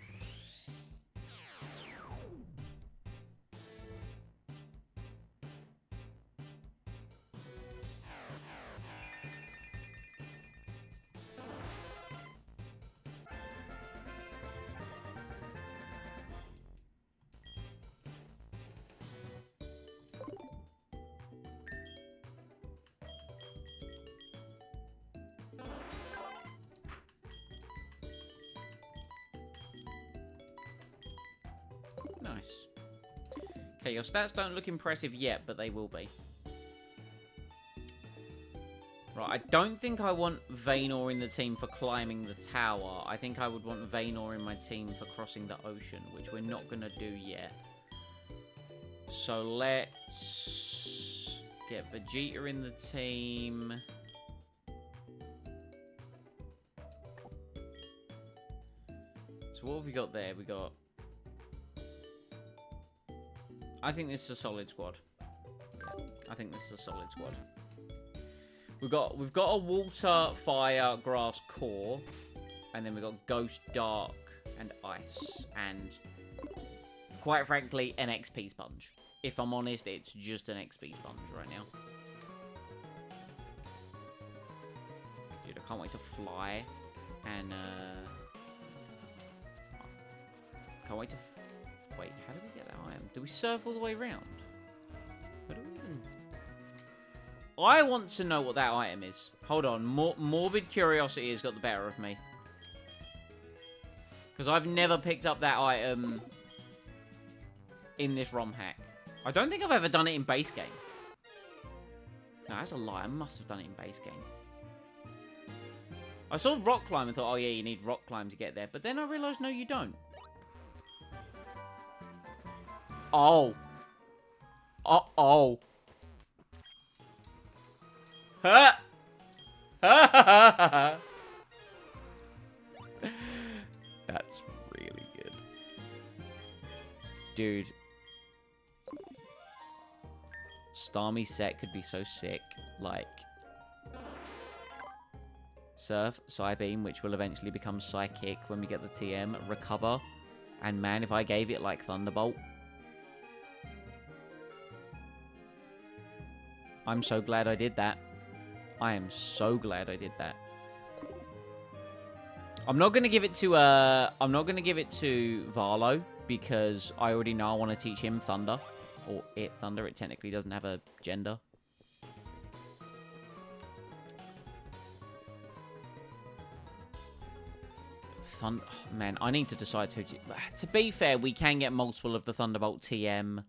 Nice. Okay, your stats don't look impressive yet, but they will be. Right, I don't think I want Vaynor in the team for climbing the tower. I think I would want Vaynor in my team for crossing the ocean, which we're not going to do yet. So let's get Vegeta in the team. So what have we got there? We got... I think this is a solid squad. Yeah, I think this is a solid squad. We've got a water, fire, grass core, and then we've got ghost, dark, and ice, and quite frankly, an XP sponge. If I'm honest, it's just an XP sponge right now. Dude, I can't wait to fly, and can't wait to. Wait, how do we get that item? Do we surf all the way around? Where do we even... I want to know what that item is. Hold on. Morbid curiosity has got the better of me. Because I've never picked up that item in this ROM hack. I don't think I've ever done it in base game. No, that's a lie. I must have done it in base game. I saw rock climb and thought, oh yeah, you need rock climb to get there. But then I realised, no, you don't. Oh. Uh-oh. Huh? That's really good. Dude. Starmie set could be so sick. Like... Surf, Psybeam, which will eventually become Psychic when we get the TM. Recover. And man, if I gave it like Thunderbolt... I'm so glad I did that. I am so glad I did that. I'm not gonna give it to Varlo because I already know I want to teach him Thunder. Or it Thunder. It technically doesn't have a gender. Thunder, oh, man, I need to decide who to be fair, we can get multiple of the Thunderbolt TM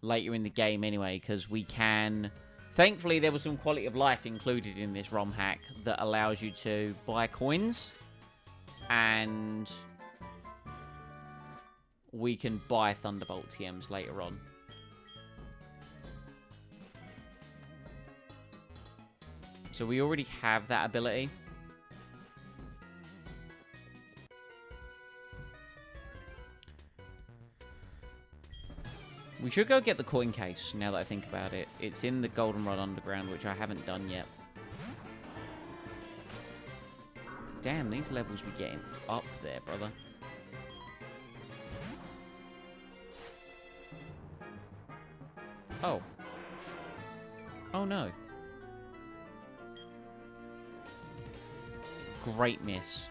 later in the game anyway, because we can... Thankfully, there was some quality of life included in this ROM hack that allows you to buy coins. And we can buy Thunderbolt TMs later on. So we already have that ability. We should go get the coin case, now that I think about it. It's in the Goldenrod Underground, which I haven't done yet. Damn, these levels we getting up there, brother. Oh. Oh, no. Great miss.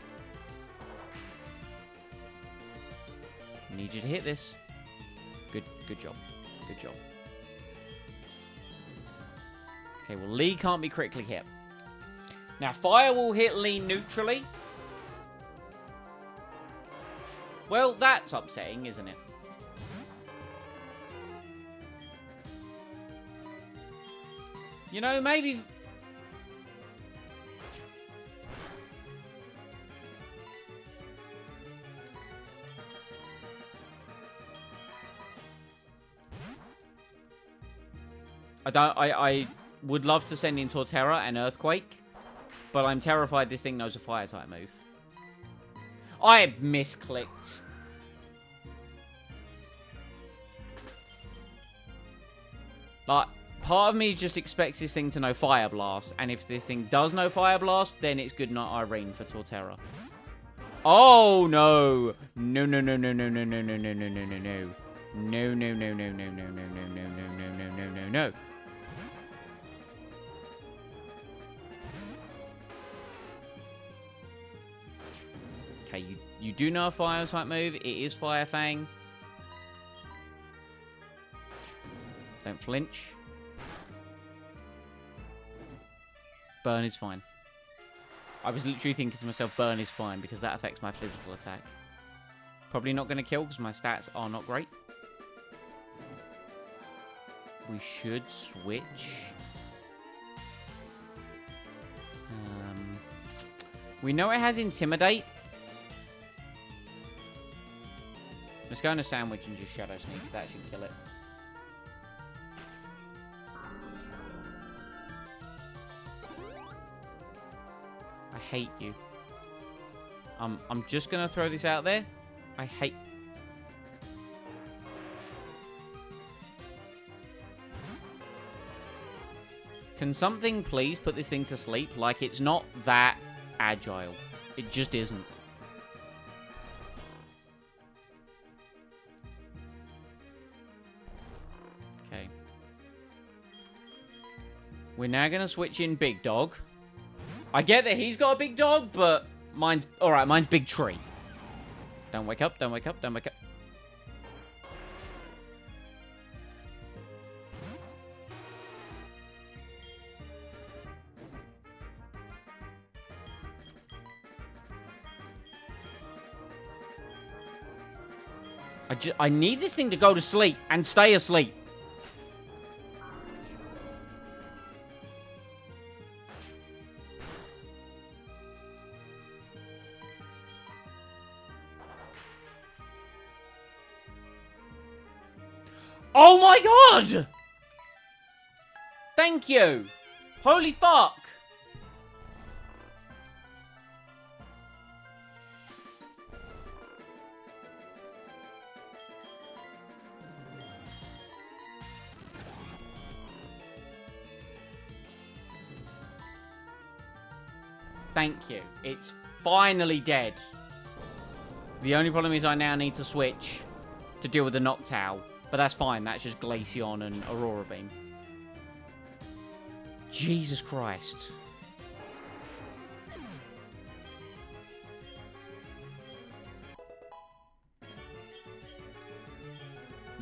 Need you to hit this. Good job. Good job. Okay, well, Lee can't be critically hit. Now, fire will hit Lee neutrally. Well, that's upsetting, isn't it? You know, maybe... I would love to send in Torterra and Earthquake, but I'm terrified this thing knows a fire type move. I misclicked. Like, part of me just expects this thing to know Fire Blast, and if this thing does know Fire Blast, then it's good night Irene for Torterra. Oh no! No no no no no no no no no no no no no. No no no no no no no no no no no no no no. Okay, you do know a fire type move. It is Fire Fang. Don't flinch. Burn is fine. I was literally thinking to myself, burn is fine, because that affects my physical attack. Probably not going to kill, because my stats are not great. We should switch. We know it has Intimidate. Let's go on a sandwich and just Shadow Sneak. That should kill it. I hate you. I'm just gonna throw this out there. I hate... Can something please put this thing to sleep? Like, it's not that agile. It just isn't. Okay. We're now going to switch in Big Dog. I get that he's got a big dog, but mine's... Alright, mine's Big Tree. Don't wake up, don't wake up, don't wake up. I need this thing to go to sleep and stay asleep. Oh my god! Thank you. Holy fuck. Thank you. It's finally dead. The only problem is I now need to switch to deal with the Noctowl. But that's fine. That's just Glaceon and Aurora Beam. Jesus Christ.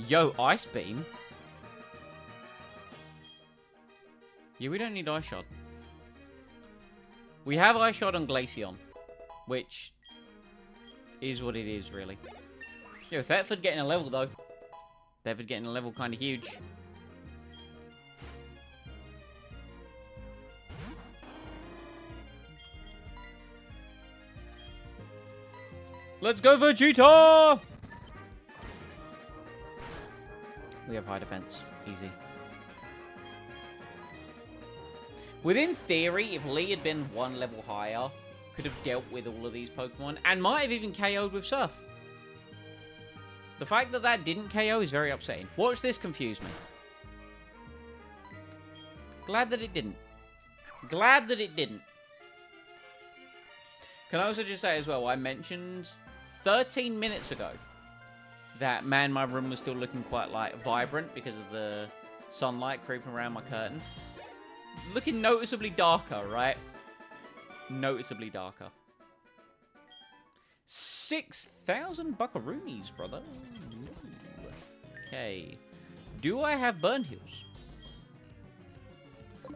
Yo, Ice Beam? Yeah, we don't need Ice Shot. We have Ice Shot on Glaceon, which is what it is, really. Yo, Thetford getting a level, though. Thetford getting a level kind of huge. Let's go, Vegeta! We have high defense. Easy. Within theory, if Lee had been one level higher, could have dealt with all of these Pokemon, and might have even KO'd with Surf. The fact that that didn't KO is very upsetting. Watch this confuse me. Glad that it didn't. Glad that it didn't. Can I also just say as well, I mentioned 13 minutes ago that, man, my room was still looking quite, like, vibrant because of the sunlight creeping around my curtain. Looking noticeably darker, right? Noticeably darker. 6,000 buckaroonies, brother. Ooh. Okay. Do I have burn heals?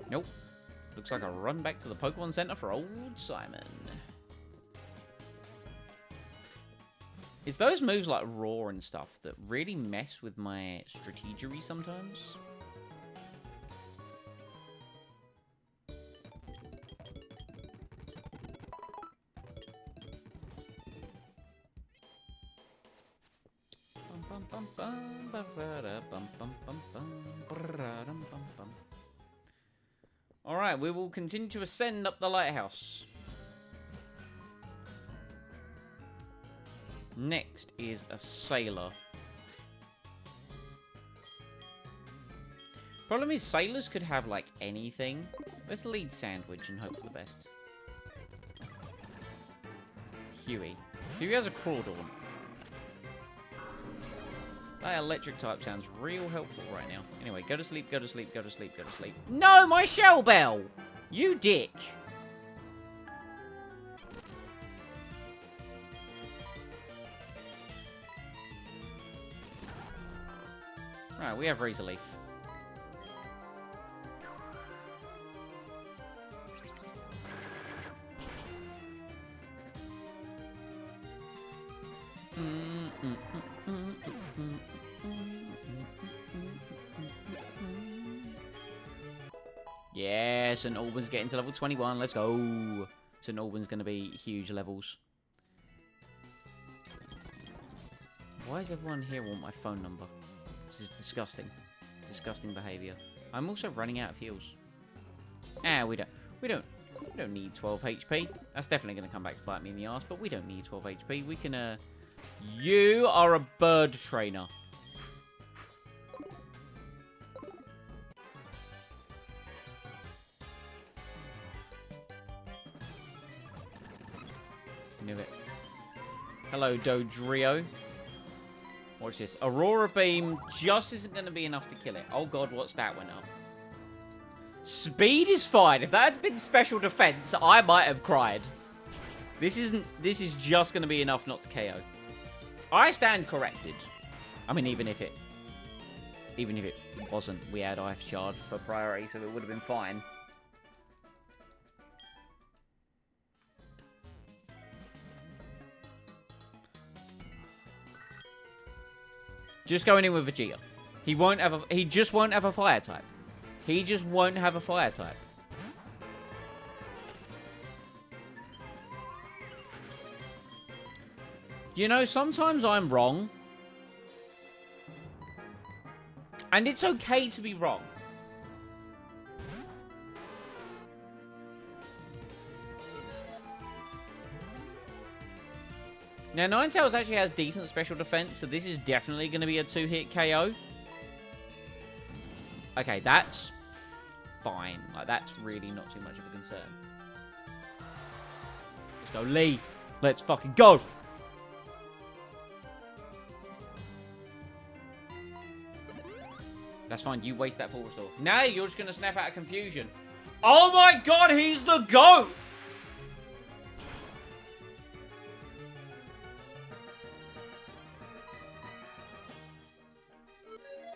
Nope. Looks like a run back to the Pokemon Center for old Simon. It's those moves like Roar and stuff that really mess with my strategery sometimes. Alright, we will continue to ascend up the lighthouse. Next is a sailor. Problem is, sailors could have, like, anything. Let's lead Sandwich and hope for the best. Huey. Huey has a Crawdaunt. That electric type sounds real helpful right now. Anyway, go to sleep, go to sleep, go to sleep, go to sleep. No, my Shell Bell! You dick! Right, we have Razor Leaf. Yeah, St. Albans getting to level 21. Let's go. St. Albans going to be huge levels. Why does everyone here want my phone number? This is disgusting. Disgusting behaviour. I'm also running out of heals. We don't need 12 HP. That's definitely going to come back to bite me in the ass, but we don't need 12 HP. We can, You are a bird trainer. Knew it. Hello, Dodrio. Watch this. Aurora Beam just isn't going to be enough to kill it. Oh god, what stat went up? Speed is fine. If that had been special defense, I might have cried. This is just going to be enough not to KO. I stand corrected. I mean, even if it wasn't, we had Ice Shard for priority, so it would have been fine. Just going in with Vegeta. He just won't have a fire type. He just won't have a fire type. You know, sometimes I'm wrong. And it's okay to be wrong. Now, Ninetales actually has decent special defense, so this is definitely going to be a 2-hit KO. Okay, that's fine. Like, that's really not too much of a concern. Let's go, Lee. Let's fucking go. That's fine. You waste that full restore. Now you're just going to snap out of confusion. Oh my god, he's the GOAT!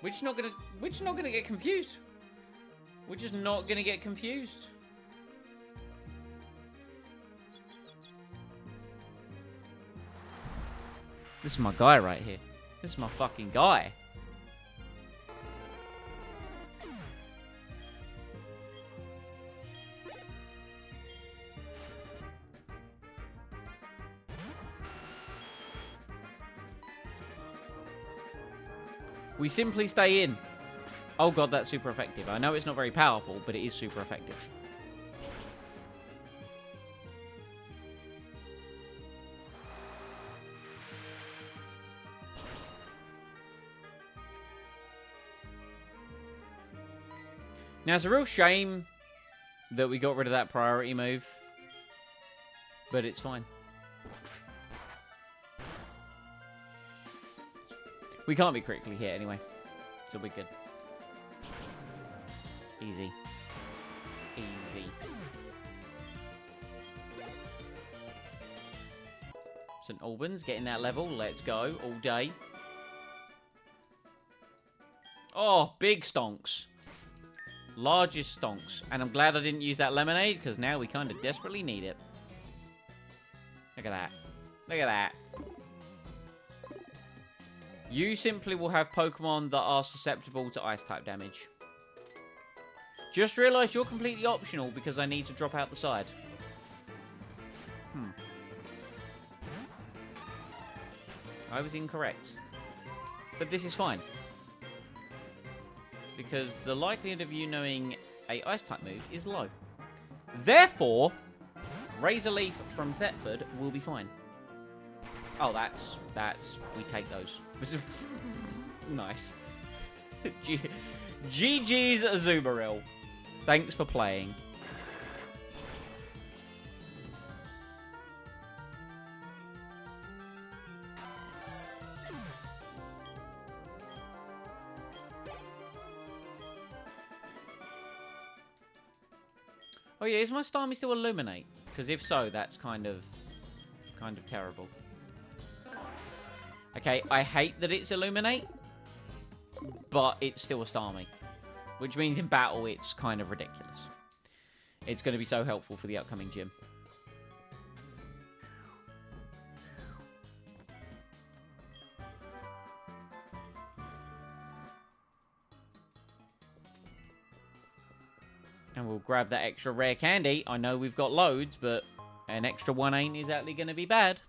We're just not gonna get confused. We're just not gonna get confused. This is my guy right here. This is my fucking guy. We simply stay in. Oh god, that's super effective. I know it's not very powerful, but it is super effective. Now, it's a real shame that we got rid of that priority move, but it's fine. We can't be critically hit anyway, so we're good. Easy. Easy. St. Albans getting that level. Let's go all day. Oh, big stonks. Largest stonks. And I'm glad I didn't use that lemonade, because now we kind of desperately need it. Look at that. Look at that. You simply will have Pokemon that are susceptible to Ice-type damage. Just realised you're completely optional because I need to drop out the side. I was incorrect. But this is fine. Because the likelihood of you knowing a Ice-type move is low. Therefore, Razor Leaf from Thetford will be fine. Oh, that's... We take those. Nice. GG's Azumarill. Thanks for playing. Oh yeah, is my Starmie still Illuminate? Because if so, that's kind of terrible. Okay, I hate that it's Illuminate, but it's still a Starmie. Which means in battle, it's kind of ridiculous. It's going to be so helpful for the upcoming gym. And we'll grab that extra rare candy. I know we've got loads, but an extra one ain't exactly going to be bad.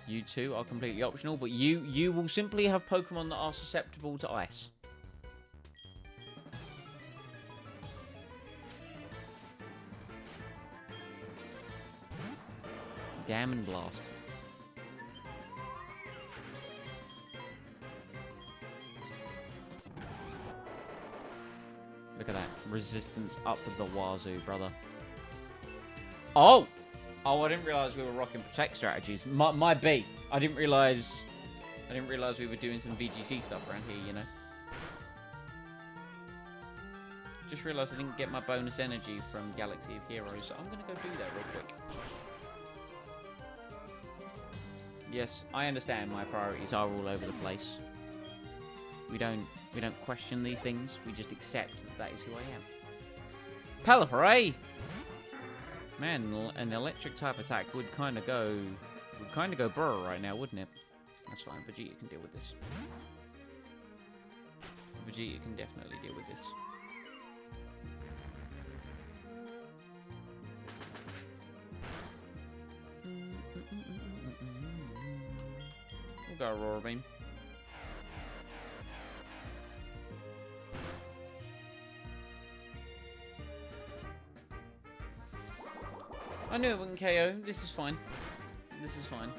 You two are completely optional, but you will simply have Pokemon that are susceptible to ice. Damn and blast. Look at that. Resistance up the wazoo, brother. Oh! Oh, I didn't realise we were rocking Protect strategies. My B. I didn't realise we were doing some VGC stuff around here, you know. Just realised I didn't get my bonus energy from Galaxy of Heroes, so I'm going to go do that real quick. Yes, I understand my priorities are all over the place. We don't question these things. We just accept that is who I am. Pelipper! Man, an electric type attack would kind of go burr right now, wouldn't it? That's fine. Vegeta can deal with this. Vegeta can definitely deal with this. We'll go Aurora Beam. I knew it wouldn't KO. This is fine. This is fine.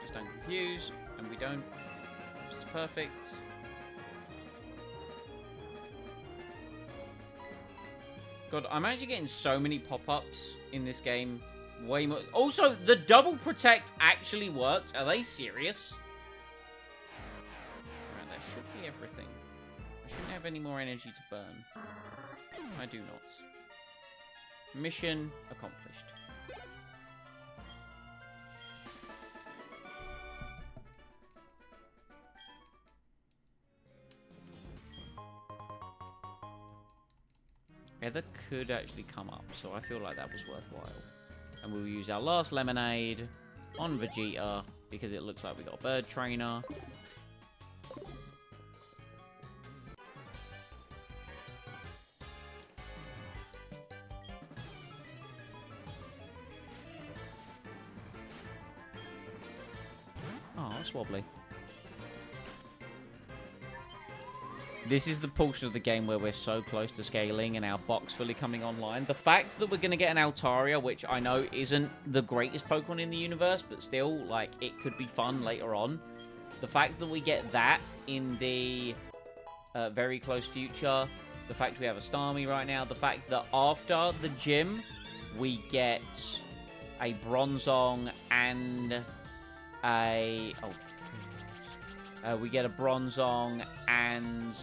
Just don't confuse. And we don't. Which is perfect. God, I'm actually getting so many pop-ups in this game. Way more. Also, the double protect actually worked. Are they serious? Right, that should be everything. I shouldn't have any more energy to burn. I do not. Mission accomplished. Heather could actually come up, so I feel like that was worthwhile. And we'll use our last lemonade on Vegeta, because it looks like we got a bird trainer. Oh, that's wobbly. This is the portion of the game where we're so close to scaling and our box fully coming online. The fact that we're going to get an Altaria, which I know isn't the greatest Pokemon in the universe, but still, like, it could be fun later on. The fact that we get that in the very close future, the fact we have a Starmie right now, the fact that after the gym, we get a Bronzong and a... we get a Bronzong and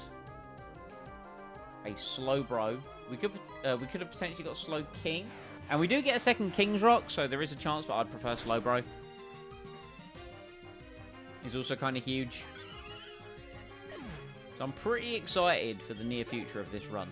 a Slowbro. We could have potentially got Slow King, and we do get a second King's Rock, so there is a chance, but I'd prefer Slowbro. He's also kind of huge, so I'm pretty excited for the near future of this run.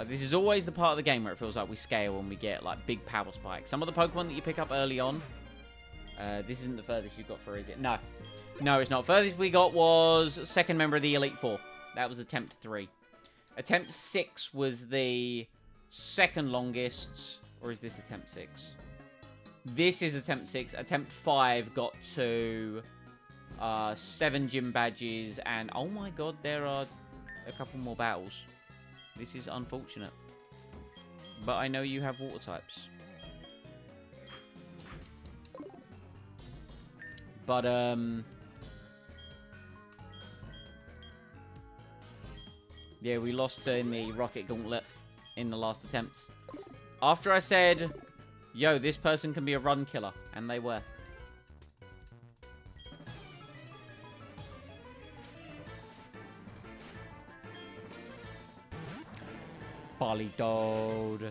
This is always the part of the game where it feels like we scale when we get, like, big power spikes. Some of the Pokemon that you pick up early on, this isn't the furthest you've got for, is it? No. No, it's not. Furthest we got was second member of the Elite Four. That was Attempt 3. Attempt 6 was the second longest, or is this Attempt 6? This is Attempt 6. Attempt 5 got to 7 gym badges, and oh my god, there are a couple more battles. This is unfortunate. But I know you have water types. But, yeah, we lost in the Rocket Gauntlet in the last attempt. After I said, yo, this person can be a run killer. And they were. Politoed.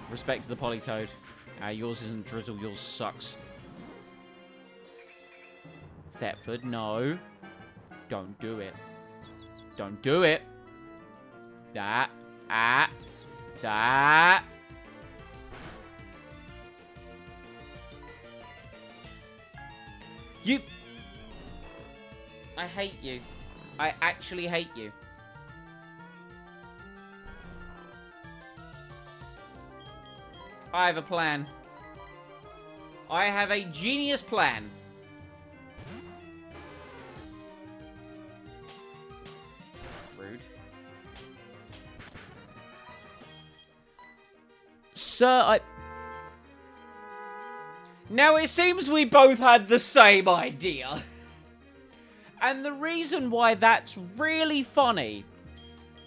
Respect to the Politoed. Yours isn't Drizzle, yours sucks. Thetford, no. Don't do it. Don't do it. That. That. You. I hate you. I actually hate you. I have a plan. I have a genius plan. Rude. Sir, Now it seems we both had the same idea. And the reason why that's really funny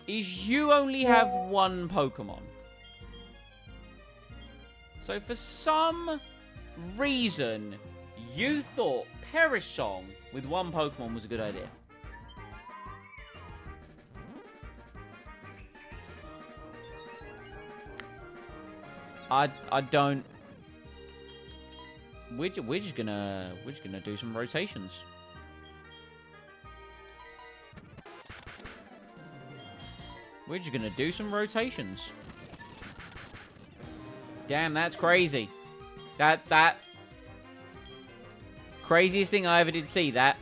is you only have one Pokemon. So for some reason, you thought Perish Song with one Pokemon was a good idea. I don't. We're just gonna do some rotations. We're just gonna do some rotations. Damn, that's crazy. That craziest thing I ever did see. That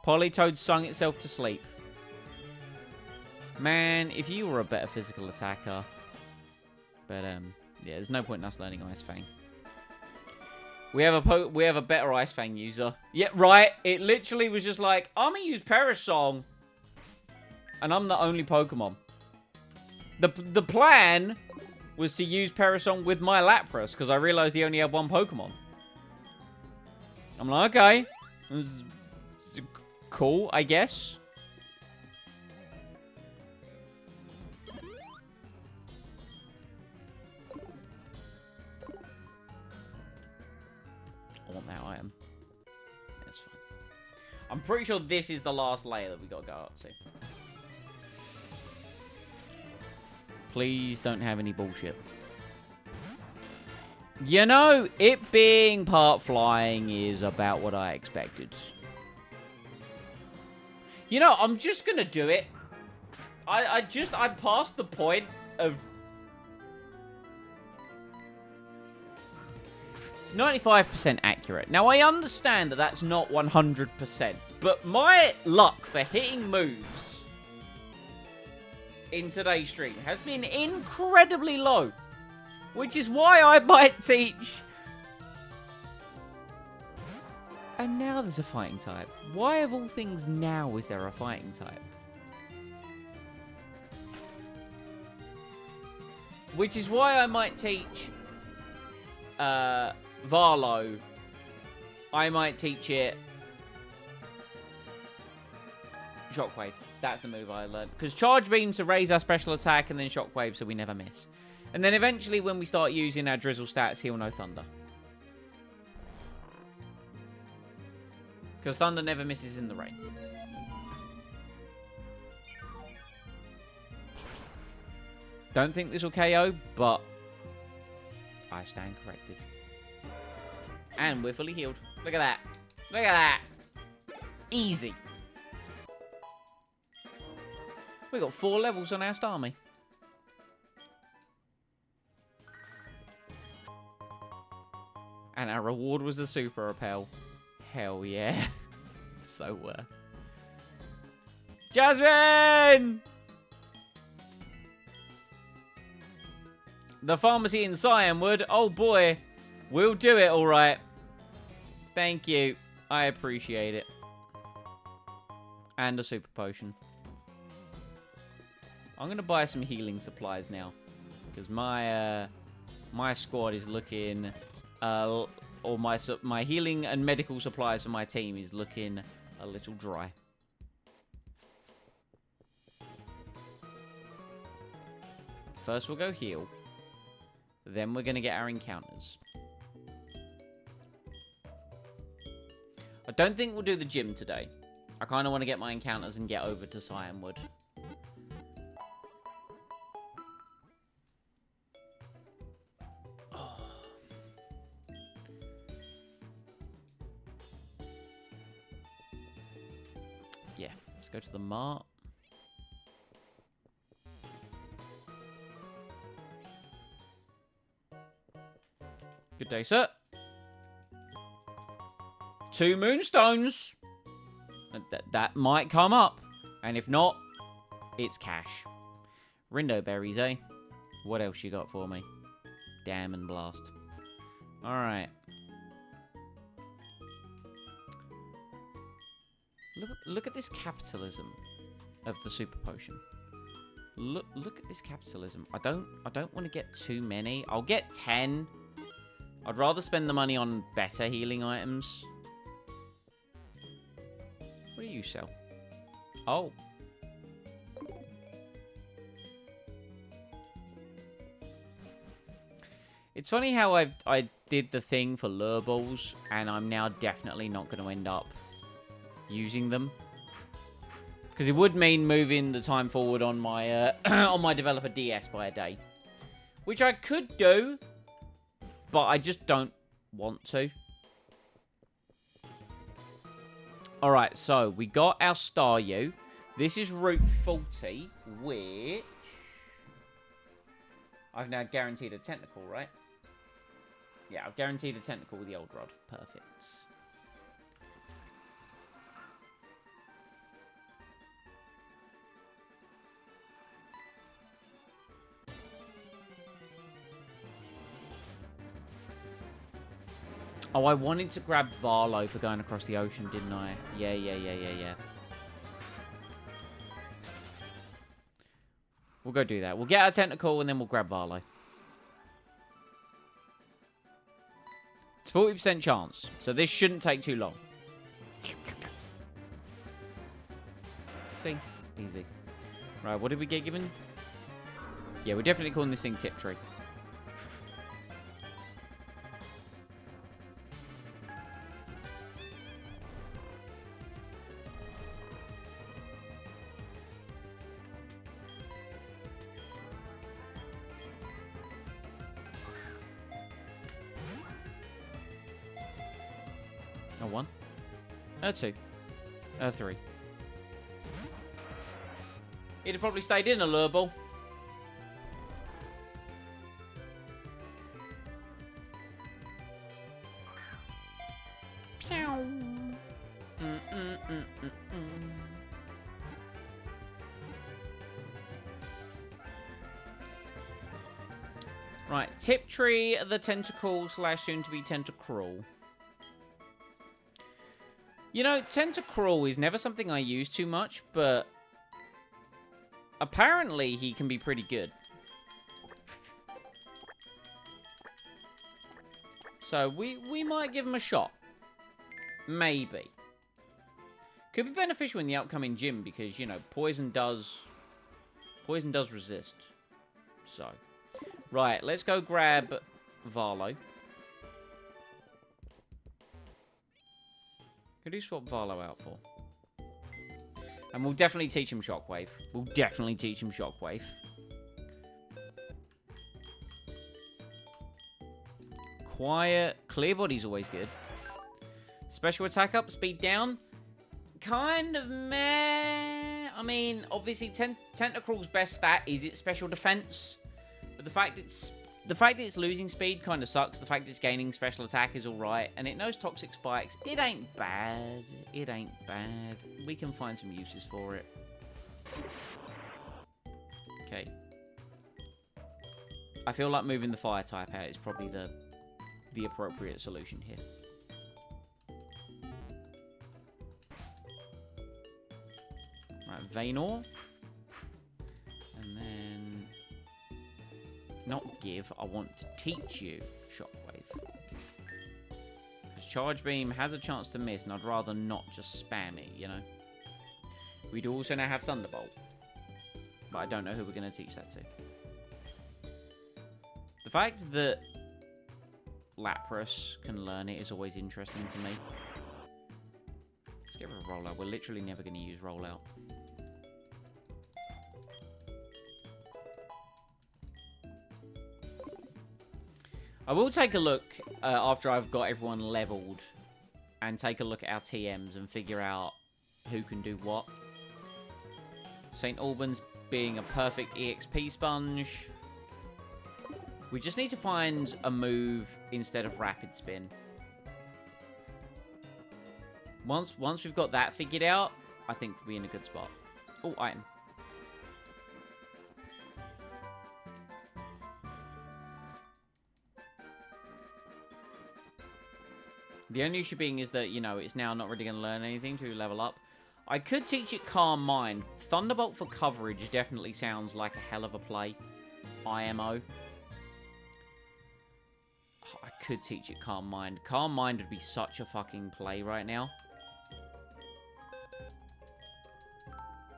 Politoed sung itself to sleep. Man, if you were a better physical attacker. But yeah, there's no point in us learning Ice Fang. We have a better Ice Fang user. Yeah, right. It literally was just like, I'm gonna use Perish Song, and I'm the only Pokemon. The plan was to use Perish Song with my Lapras, because I realized he only had one Pokemon. I'm like, okay. It's cool, I guess. I want that item. That's fine. I'm pretty sure this is the last layer that we gotta go up to. Please don't have any bullshit. You know, it being part flying is about what I expected. You know, I'm just gonna do it. I passed the point of... It's 95% accurate. Now, I understand that that's not 100%. But my luck for hitting moves in today's stream has been incredibly low. Which is why I might teach... And now there's a fighting type. Why of all things now is there a fighting type? Which is why I might teach... Varlo. I might teach it... Shockwave. That's the move I learned. Because Charge Beam to raise our special attack and then Shockwave so we never miss. And then eventually when we start using our Drizzle stats, he'll know Thunder. Because Thunder never misses in the rain. Don't think this will KO, but I stand corrected. And we're fully healed. Look at that. Look at that. Easy. We got 4 levels on our Starmie. And our reward was a Super Repel. Hell yeah. So Jasmine! The pharmacy in Cyanwood. Oh boy. We'll do it alright. Thank you. I appreciate it. And a super potion. I'm going to buy some healing supplies now. Because my squad is looking... or my healing and medical supplies for my team is looking a little dry. First we'll go heal. Then we're going to get our encounters. I don't think we'll do the gym today. I kind of want to get my encounters and get over to Cyanwood. Yeah, let's go to the mart. Good day, sir. 2 moonstones. That might come up. And if not, it's cash. Rindo berries, eh? What else you got for me? Damn and blast. Alright. Look at this capitalism of the super potion. Look at this capitalism. I don't want to get too many. I'll get 10. I'd rather spend the money on better healing items. What do you sell? Oh. It's funny how I did the thing for lure balls, and I'm now definitely not going to end up using them. Because it would mean moving the time forward on my on my developer DS by a day. Which I could do, but I just don't want to. Alright, so we got our Staryu. This is Route 40, which I've now guaranteed a technical, right? Yeah, I've guaranteed a technical with the old rod. Perfect. Oh, I wanted to grab Varlo for going across the ocean, didn't I? Yeah. We'll go do that. We'll get our technical and then we'll grab Varlo. It's 40% chance, so this shouldn't take too long. See? Easy. Right, what did we get given? Yeah, we're definitely calling this thing Tiptree. A 1. A 2. A 3. He'd have probably stayed in a lure ball. Right, Tiptree the Tentacle / soon to be Tentacruel. You know, Tentacruel is never something I use too much, but apparently he can be pretty good. So we might give him a shot. Maybe. Could be beneficial in the upcoming gym because, you know, poison does resist. So, right, let's go grab Varlo. Who do you swap Varlo out for? And we'll definitely teach him Shockwave. Quiet. Clear Body's always good. Special attack up, speed down. Kind of meh. I mean, obviously, Tentacruel's best stat is its special defense. But the fact that it's losing speed kind of sucks. The fact that it's gaining special attack is alright. And it knows Toxic Spikes. It ain't bad. We can find some uses for it. Okay. I feel like moving the fire type out is probably the appropriate solution here. Right, Vaynor. And then... Not give, I want to teach you Shockwave. Because Charge Beam has a chance to miss, and I'd rather not just spam it, you know? We do also now have Thunderbolt. But I don't know who we're going to teach that to. The fact that Lapras can learn it is always interesting to me. Let's get rid of Rollout. We're literally never going to use Rollout. I will take a look after I've got everyone leveled and take a look at our TMs and figure out who can do what. St. Albans being a perfect EXP sponge. We just need to find a move instead of Rapid Spin. Once we've got that figured out, I think we'll be in a good spot. Oh, item. The only issue being is that, you know, it's now not really going to learn anything to level up. I could teach it Calm Mind. Thunderbolt for coverage definitely sounds like a hell of a play. IMO. Oh, I could teach it Calm Mind. Calm Mind would be such a fucking play right now.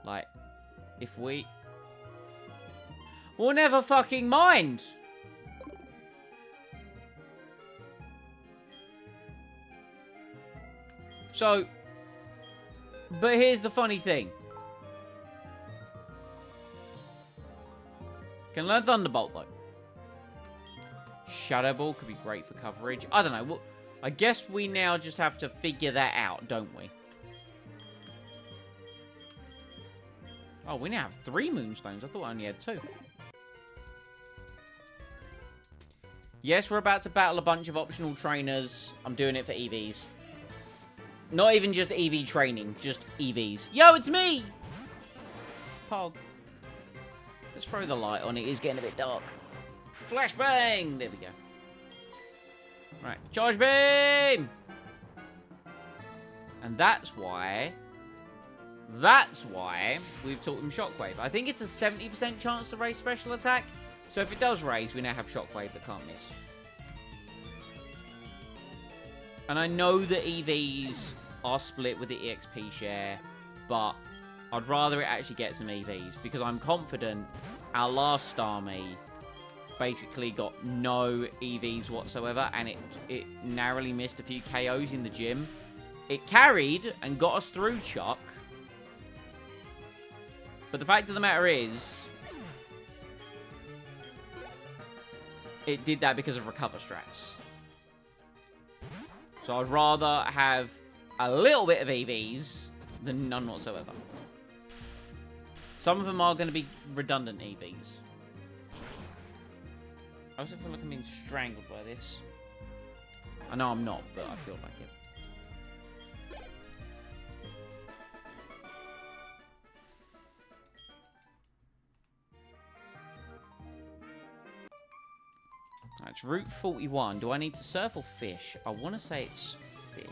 Like, if we... We'll never fucking mind! So... But here's the funny thing. Can learn Thunderbolt, though. Shadow Ball could be great for coverage. I don't know. Well, I guess we now just have to figure that out, don't we? Oh, we now have 3 Moonstones. I thought I only had 2. Yes, we're about to battle a bunch of optional trainers. I'm doing it for EVs. Not even just EV training, just EVs. Yo, it's me! Pog. Let's throw the light on. It is getting a bit dark. Flashbang! There we go. Right, charge beam! And that's why we've taught him Shockwave. I think it's a 70% chance to raise special attack. So if it does raise, we now have Shockwave that can't miss. And I know that EVs are split with the EXP share, but I'd rather it actually get some EVs, because I'm confident our last Starmie basically got no EVs whatsoever, and it narrowly missed a few KOs in the gym. It carried and got us through Chuck, but the fact of the matter is, it did that because of recover strats. So I'd rather have a little bit of EVs than none whatsoever. Some of them are going to be redundant EVs. I also feel like I'm being strangled by this. I know I'm not, but I feel like it. It's Route 41. Do I need to surf or fish? I want to say it's fish.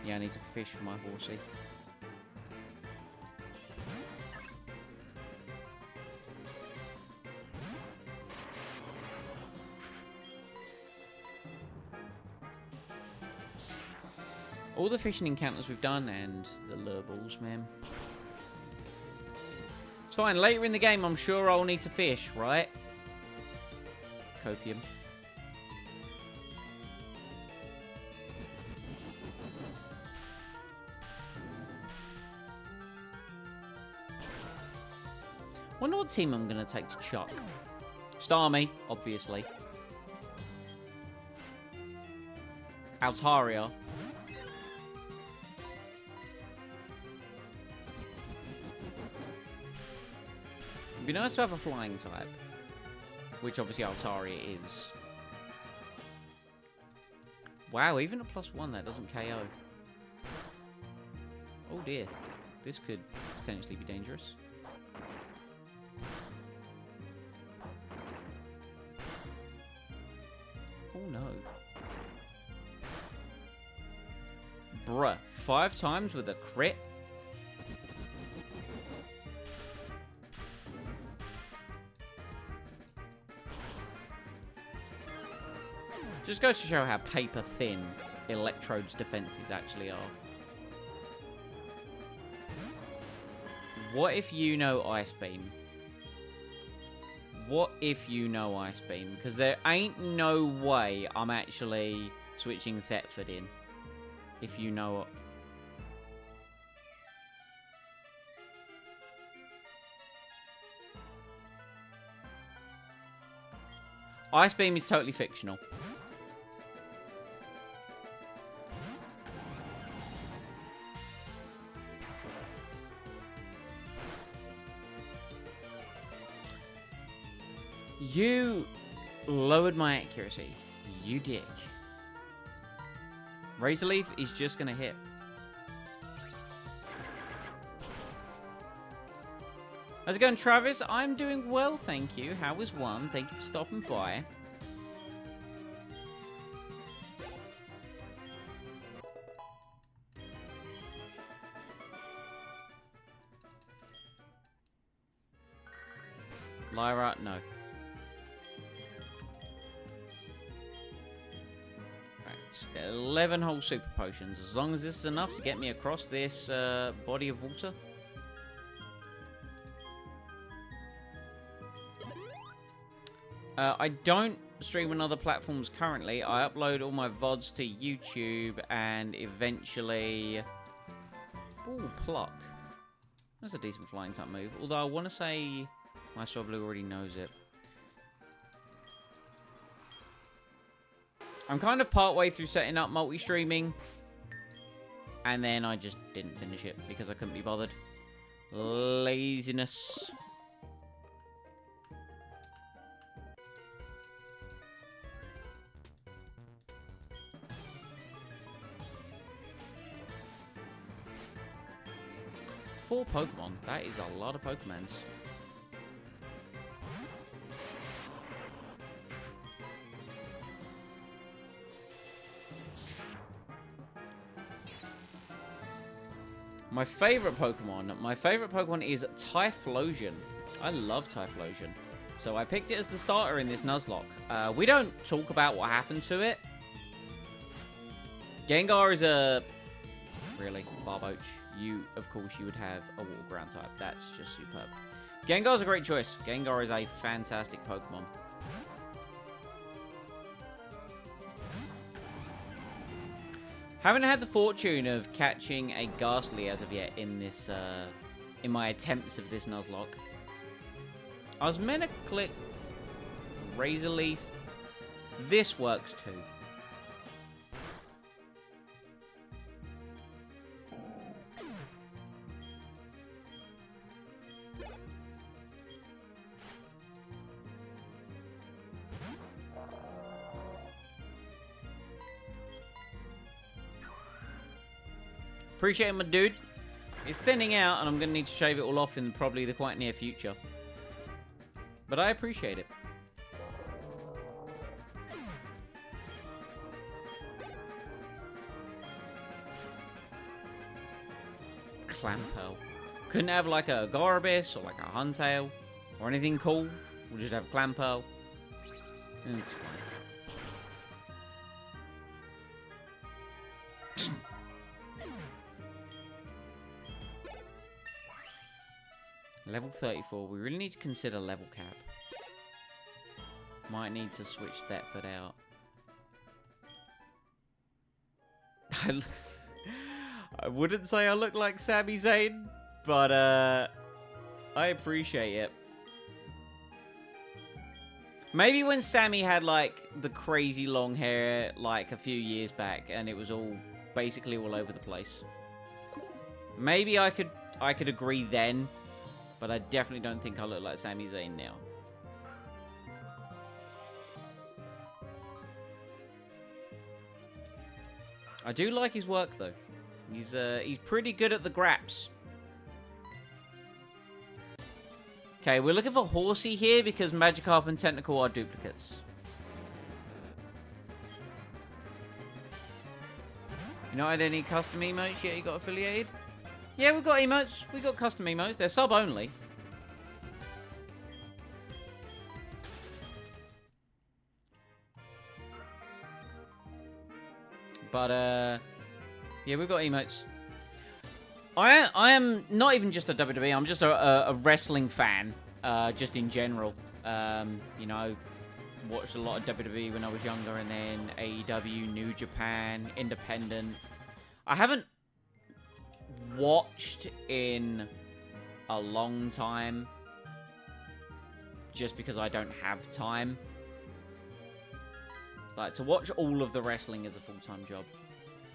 Yeah, I need to fish for my horsey. All the fishing encounters we've done and the lure balls, man. It's fine. Later in the game, I'm sure I'll need to fish, right? Copium. Wonder what team I'm going to take to Chuck. Starmie, obviously. Altaria. It'd be nice to have a flying type. Which obviously Altaria is. Wow, even a +1 that doesn't KO. Oh dear. This could potentially be dangerous. Oh no. Bruh. 5 times with a crit? Just goes to show how paper thin Electrode's defenses actually are. What if you know Ice Beam? What if you know Ice Beam? Because there ain't no way I'm actually switching Thetford in. If you know what. Ice Beam is totally fictional. You lowered my accuracy. You dick. Razor Leaf is just going to hit. How's it going, Travis? I'm doing well, thank you. How is one? Thank you for stopping by. Lyra, no. Right, 11 whole super potions. As long as this is enough to get me across this body of water. I don't stream on other platforms currently. I upload all my VODs to YouTube and eventually... Ooh, Pluck. That's a decent flying type move. Although I want to say my Swablu already knows it. I'm kind of partway through setting up multi-streaming. And then I just didn't finish it because I couldn't be bothered. Laziness. Four Pokemon. That is a lot of Pokemons. My favorite Pokemon is Typhlosion. I love Typhlosion. So I picked it as the starter in this Nuzlocke. We don't talk about what happened to it. Gengar is a... Really? Barboach. Of course, you would have a water ground type. That's just superb. Gengar's a great choice. Gengar is a fantastic Pokemon. Haven't had the fortune of catching a Ghastly as of yet in this, in my attempts of this Nuzlocke. I was meant to click Razor Leaf. This works too. Appreciate it, my dude. It's thinning out, and I'm going to need to shave it all off in probably the quite near future. But I appreciate it. Clamperl. Couldn't have like a Gorobis or like a Huntail or anything cool. We'll just have Clamperl. And it's fine. Level 34. We really need to consider level cap. Might need to switch Thetford out. I wouldn't say I look like Sami Zayn, but I appreciate it. Maybe when Sammy had like the crazy long hair like a few years back and it was all basically all over the place. Maybe I could agree then. But I definitely don't think I look like Sami Zayn now. I do like his work, though. He's pretty good at the graps. Okay, we're looking for Horsey here because Magikarp and Tentacle are duplicates. You not had any custom emotes yet you got affiliated? Yeah, we've got emotes. We've got custom emotes. They're sub-only. But, yeah, we've got emotes. I am not even just a WWE. I'm just a wrestling fan, just in general. You know, watched a lot of WWE when I was younger, and then AEW, New Japan, Independent. I haven't watched in a long time just because I don't have time. Like, to watch all of the wrestling is a full-time job.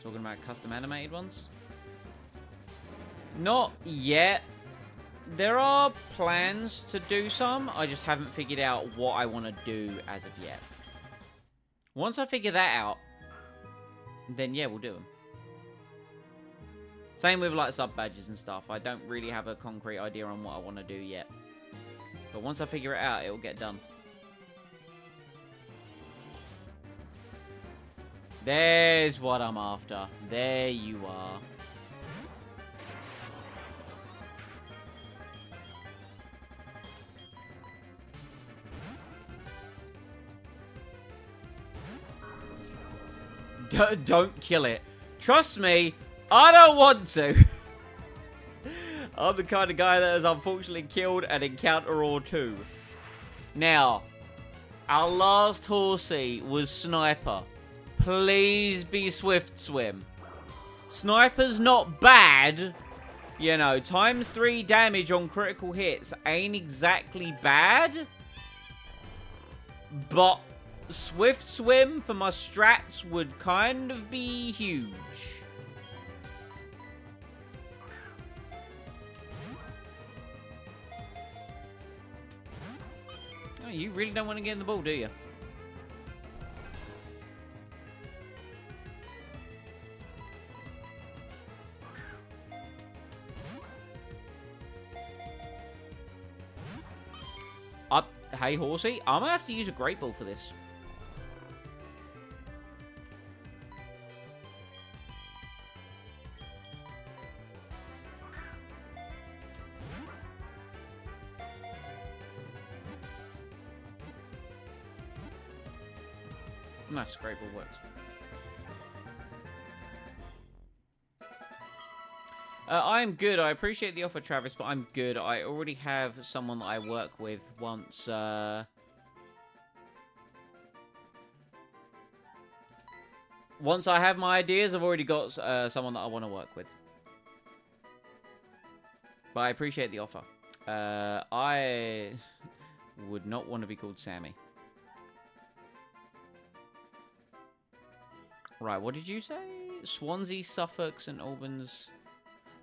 Talking about custom animated ones? Not yet. There are plans to do some. I just haven't figured out what I want to do as of yet. Once I figure that out, then yeah, we'll do them. Same with like sub badges and stuff. I don't really have a concrete idea on what I want to do yet. But once I figure it out, it will get done. There's what I'm after. There you are. Don't kill it. Trust me, I don't want to. I'm the kind of guy that has unfortunately killed an encounter or two. Now, our last horsey was Sniper. Please be Swift Swim. Sniper's not bad. You know, ×3 damage on critical hits ain't exactly bad. But Swift Swim for my strats would kind of be huge. Oh, you really don't want to get in the ball, do you? Hey, horsey, I'm going to have to use a Great Ball for this. Nice, Great Ball works. I'm good. I appreciate the offer, Travis, but I'm good. I already have someone that I work with once, once I have my ideas, I've already got someone that I want to work with. But I appreciate the offer. I would not want to be called Sammy. Right, what did you say? Swansea, Suffolk, and Albans.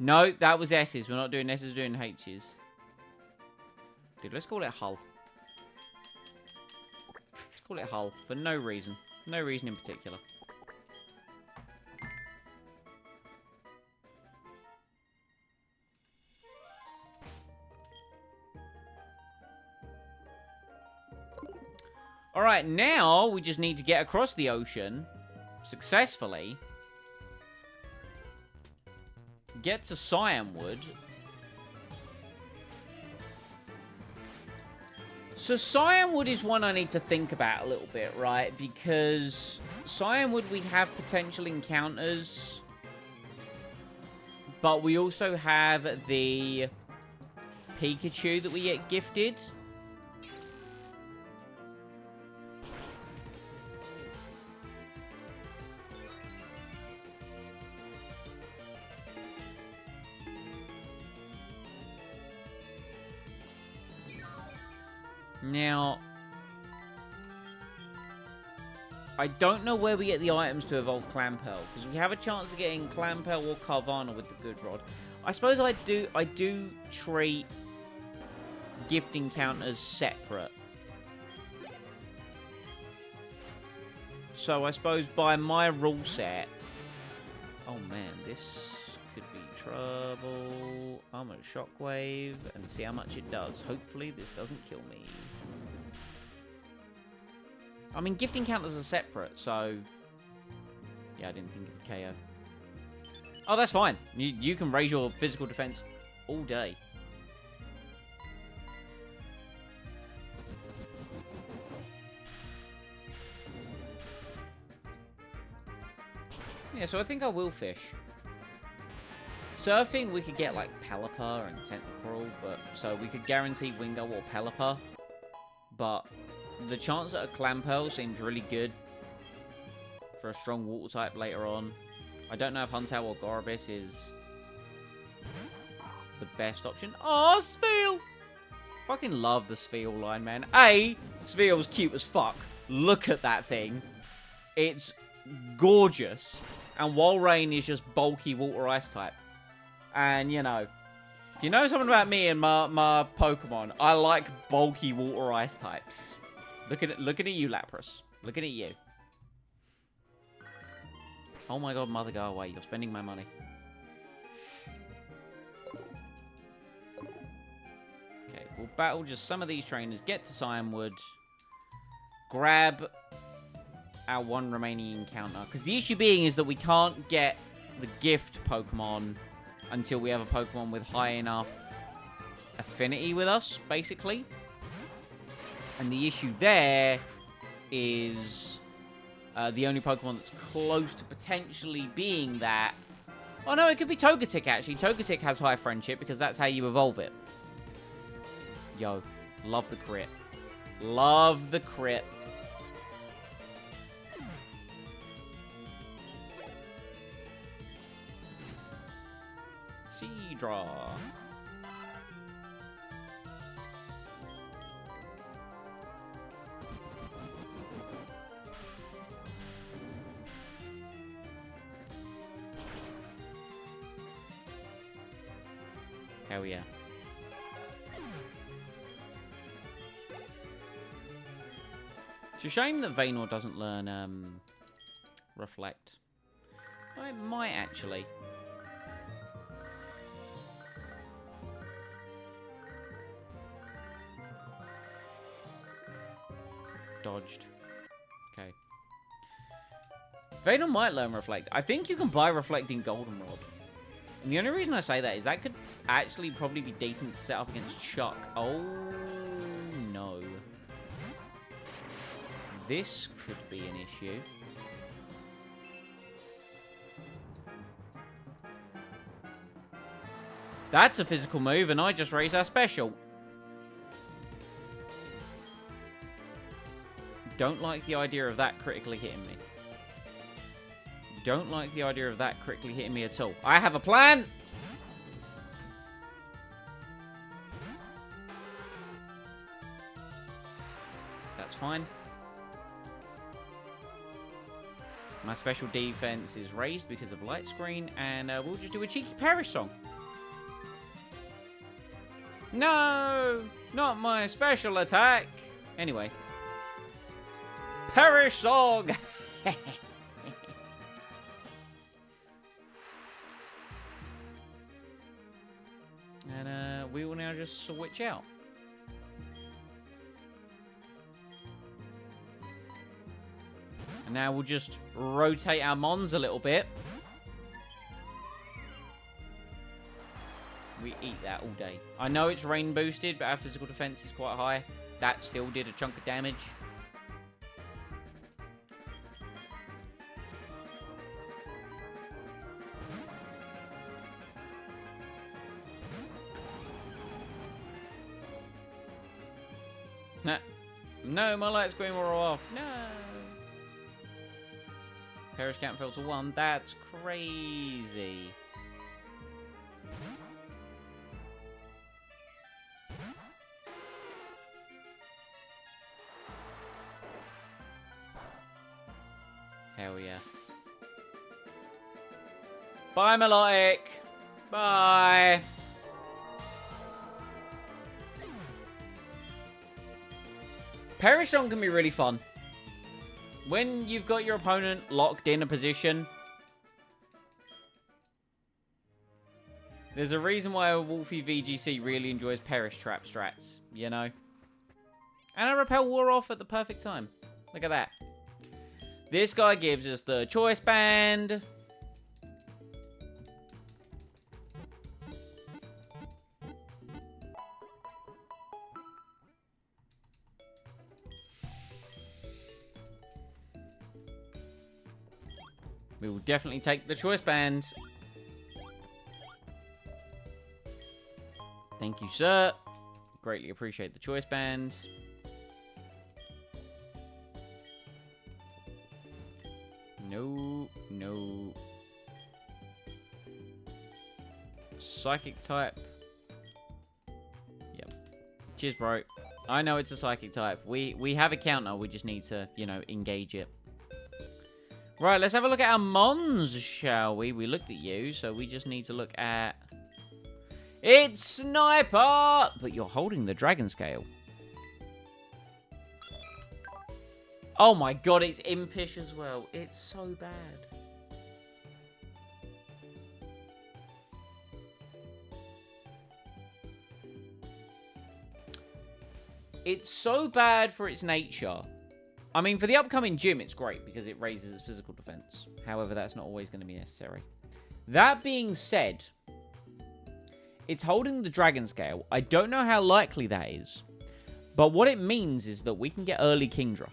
No, that was S's. We're not doing S's, we're doing H's. Dude, let's call it Hull. Let's call it Hull for no reason. No reason in particular. Alright, now we just need to get across the ocean successfully. Get to Cyanwood. So Cyanwood is one I need to think about a little bit, right? Because Cyanwood, we have potential encounters. But we also have the Pikachu that we get gifted. Now, I don't know where we get the items to evolve Clamperl, because we have a chance of getting Clamperl or Carvana with the Good Rod. I suppose I do treat gift encounters separate. So I suppose by my rule set... Oh man, this could be trouble. I'm gonna Shockwave and see how much it does. Hopefully this doesn't kill me. I mean, gift encounters are separate, so... Yeah, I didn't think of KO. Oh, that's fine. You can raise your physical defense all day. Yeah, so I think I will fish. Surfing, we could get, like, Pelipper and Tentacruel, but... So we could guarantee Wingull or Pelipper. But the chance at a Clamperl seems really good for a strong water type later on. I don't know if Huntao or Gorobis is the best option. Oh, Spheal! Fucking love the Spheal line, man. Spheal's cute as fuck. Look at that thing. It's gorgeous. And Walrein is just bulky water ice type. And, you know, If you know something about me and my Pokemon, I like bulky water ice types. Looking at you, Lapras. Looking at you. Oh my god, mother, go away. You're spending my money. Okay, we'll battle just some of these trainers. Get to Cianwood. Grab our one remaining encounter. Because the issue being is that we can't get the gift Pokemon until we have a Pokemon with high enough affinity with us, basically. And the issue there is the only Pokemon that's close to potentially being that. Oh no, it could be Togetic, actually. Togetic has high friendship because that's how you evolve it. Yo, love the crit. Love the crit. Seadra. Hell yeah. It's a shame that Vaynor doesn't learn Reflect. I might actually. Dodged. Okay. Vaynor might learn Reflect. I think you can buy Reflect in Goldenrod. And the only reason I say that is that could actually probably be decent to set up against Chuck. Oh, no. This could be an issue. That's a physical move, and I just raised our special. Don't like the idea of that critically hitting me. Don't like the idea of that critically hitting me at all. I have a plan! That's fine. My special defense is raised because of light screen, and we'll just do a cheeky Perish song. No! Not my special attack! Anyway. Perish song! And we will now just switch out. And now we'll just rotate our Mons a little bit. We eat that all day. I know it's rain boosted, but our physical defense is quite high. That still did a chunk of damage. Nah. No, my light screen will roll off. No. Perish can't fail to 1. That's crazy. Hell yeah. Bye, Melodic. Bye. Perish on can be really fun. When you've got your opponent locked in a position, there's a reason why a Wolfie VGC really enjoys Perish Trap strats, you know? And a Repel wore off at the perfect time. Look at that. This guy gives us the Choice Band. We will definitely take the Choice Band. Thank you, sir. Greatly appreciate the Choice Band. No, no. Psychic type. Yep. Cheers, bro. I know it's a psychic type. We have a counter. We just need to, you know, engage it. Right, let's have a look at our Mons, shall we? We looked at you, so we just need to look at... It's Sniper! But you're holding the dragon scale. Oh my god, it's Impish as well. It's so bad. It's so bad for its nature. I mean, for the upcoming gym, it's great because it raises its physical defense. However, that's not always going to be necessary. That being said, it's holding the dragon scale. I don't know how likely that is. But what it means is that we can get early Kingdra.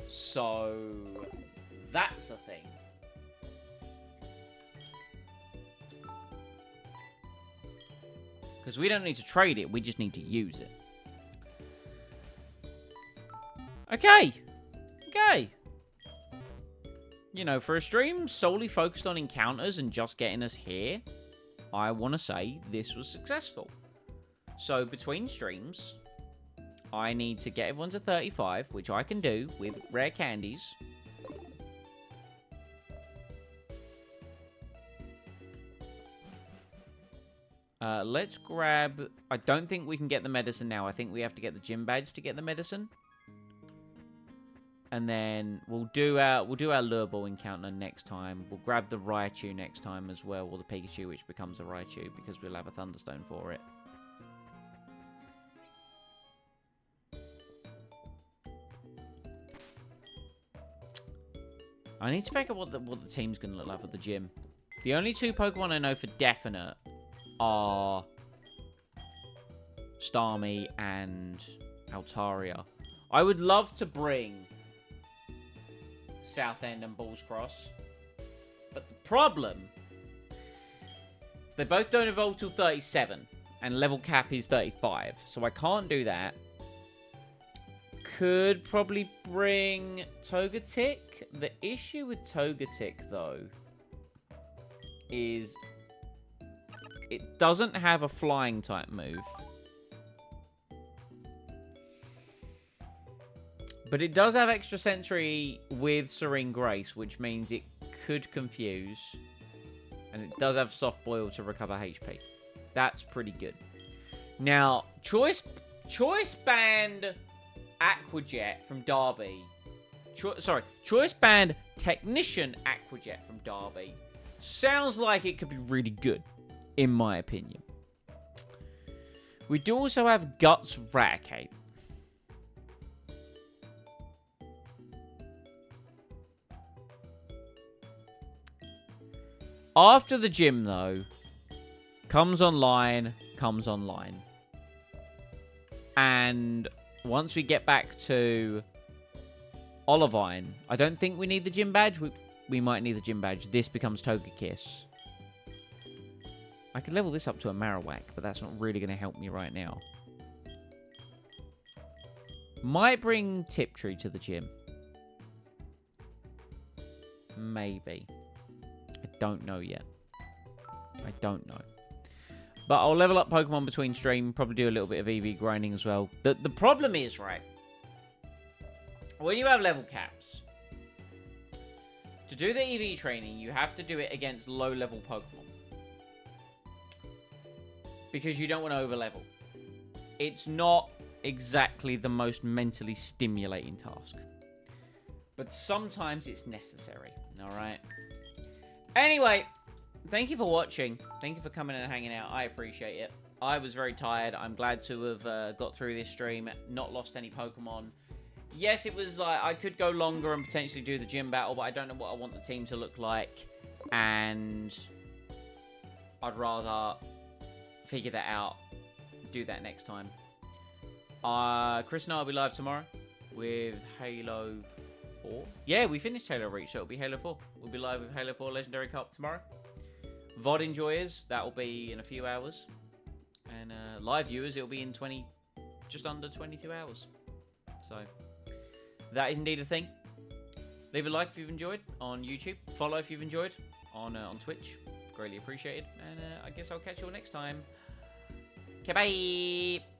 So, that's a thing. Because we don't need to trade it, we just need to use it. Okay. Okay. You know, for a stream solely focused on encounters and just getting us here, I want to say this was successful. So, between streams, I need to get everyone to 35, which I can do with rare candies. Let's grab... I don't think we can get the medicine now. I think we have to get the gym badge to get the medicine. And then we'll do our lure ball encounter next time. We'll grab the Raichu next time as well, or the Pikachu, which becomes a Raichu, because we'll have a Thunderstone for it. I need to figure out what the team's going to look like at the gym. The only two Pokemon I know for definite are Starmie and Altaria. I would love to bring Southend and Balls Cross, but the problem is they both don't evolve till 37, and level cap is 35, so I can't do that. Could probably bring Togetic. The issue with Togetic, though, is it doesn't have a flying type move. But it does have extra sentry with Serene Grace, which means it could confuse. And it does have soft boil to recover HP. That's pretty good. Now, Choice Band Aquajet from Derby. Choice Band Technician Aquajet from Derby. Sounds like it could be really good, in my opinion. We do also have Guts Raticate. After the gym, though, comes online. And once we get back to Olivine, I don't think we need the gym badge. We might need the gym badge. This becomes Togekiss. I could level this up to a Marowak, but that's not really going to help me right now. Might bring Tiptree to the gym. Maybe. I don't know yet. I don't know. But I'll level up Pokemon between stream. Probably do a little bit of EV grinding as well. The problem is, right, when you have level caps, to do the EV training, you have to do it against low-level Pokemon. Because you don't want to over-level. It's not exactly the most mentally stimulating task. But sometimes it's necessary, alright? Anyway, thank you for watching. Thank you for coming and hanging out. I appreciate it. I was very tired. I'm glad to have got through this stream, not lost any Pokemon. Yes, it was like, I could go longer and potentially do the gym battle, but I don't know what I want the team to look like. And I'd rather figure that out, do that next time. Chris and I will be live tomorrow with Halo 4. Yeah, we finished Halo Reach, so it'll be Halo 4. We'll be live with Halo 4 Legendary Cup tomorrow. VOD enjoyers, that will be in a few hours. And live viewers, it'll be in just under 22 hours. So, that is indeed a thing. Leave a like if you've enjoyed on YouTube. Follow if you've enjoyed on Twitch. Greatly appreciated. And I guess I'll catch you all next time. Okay, bye!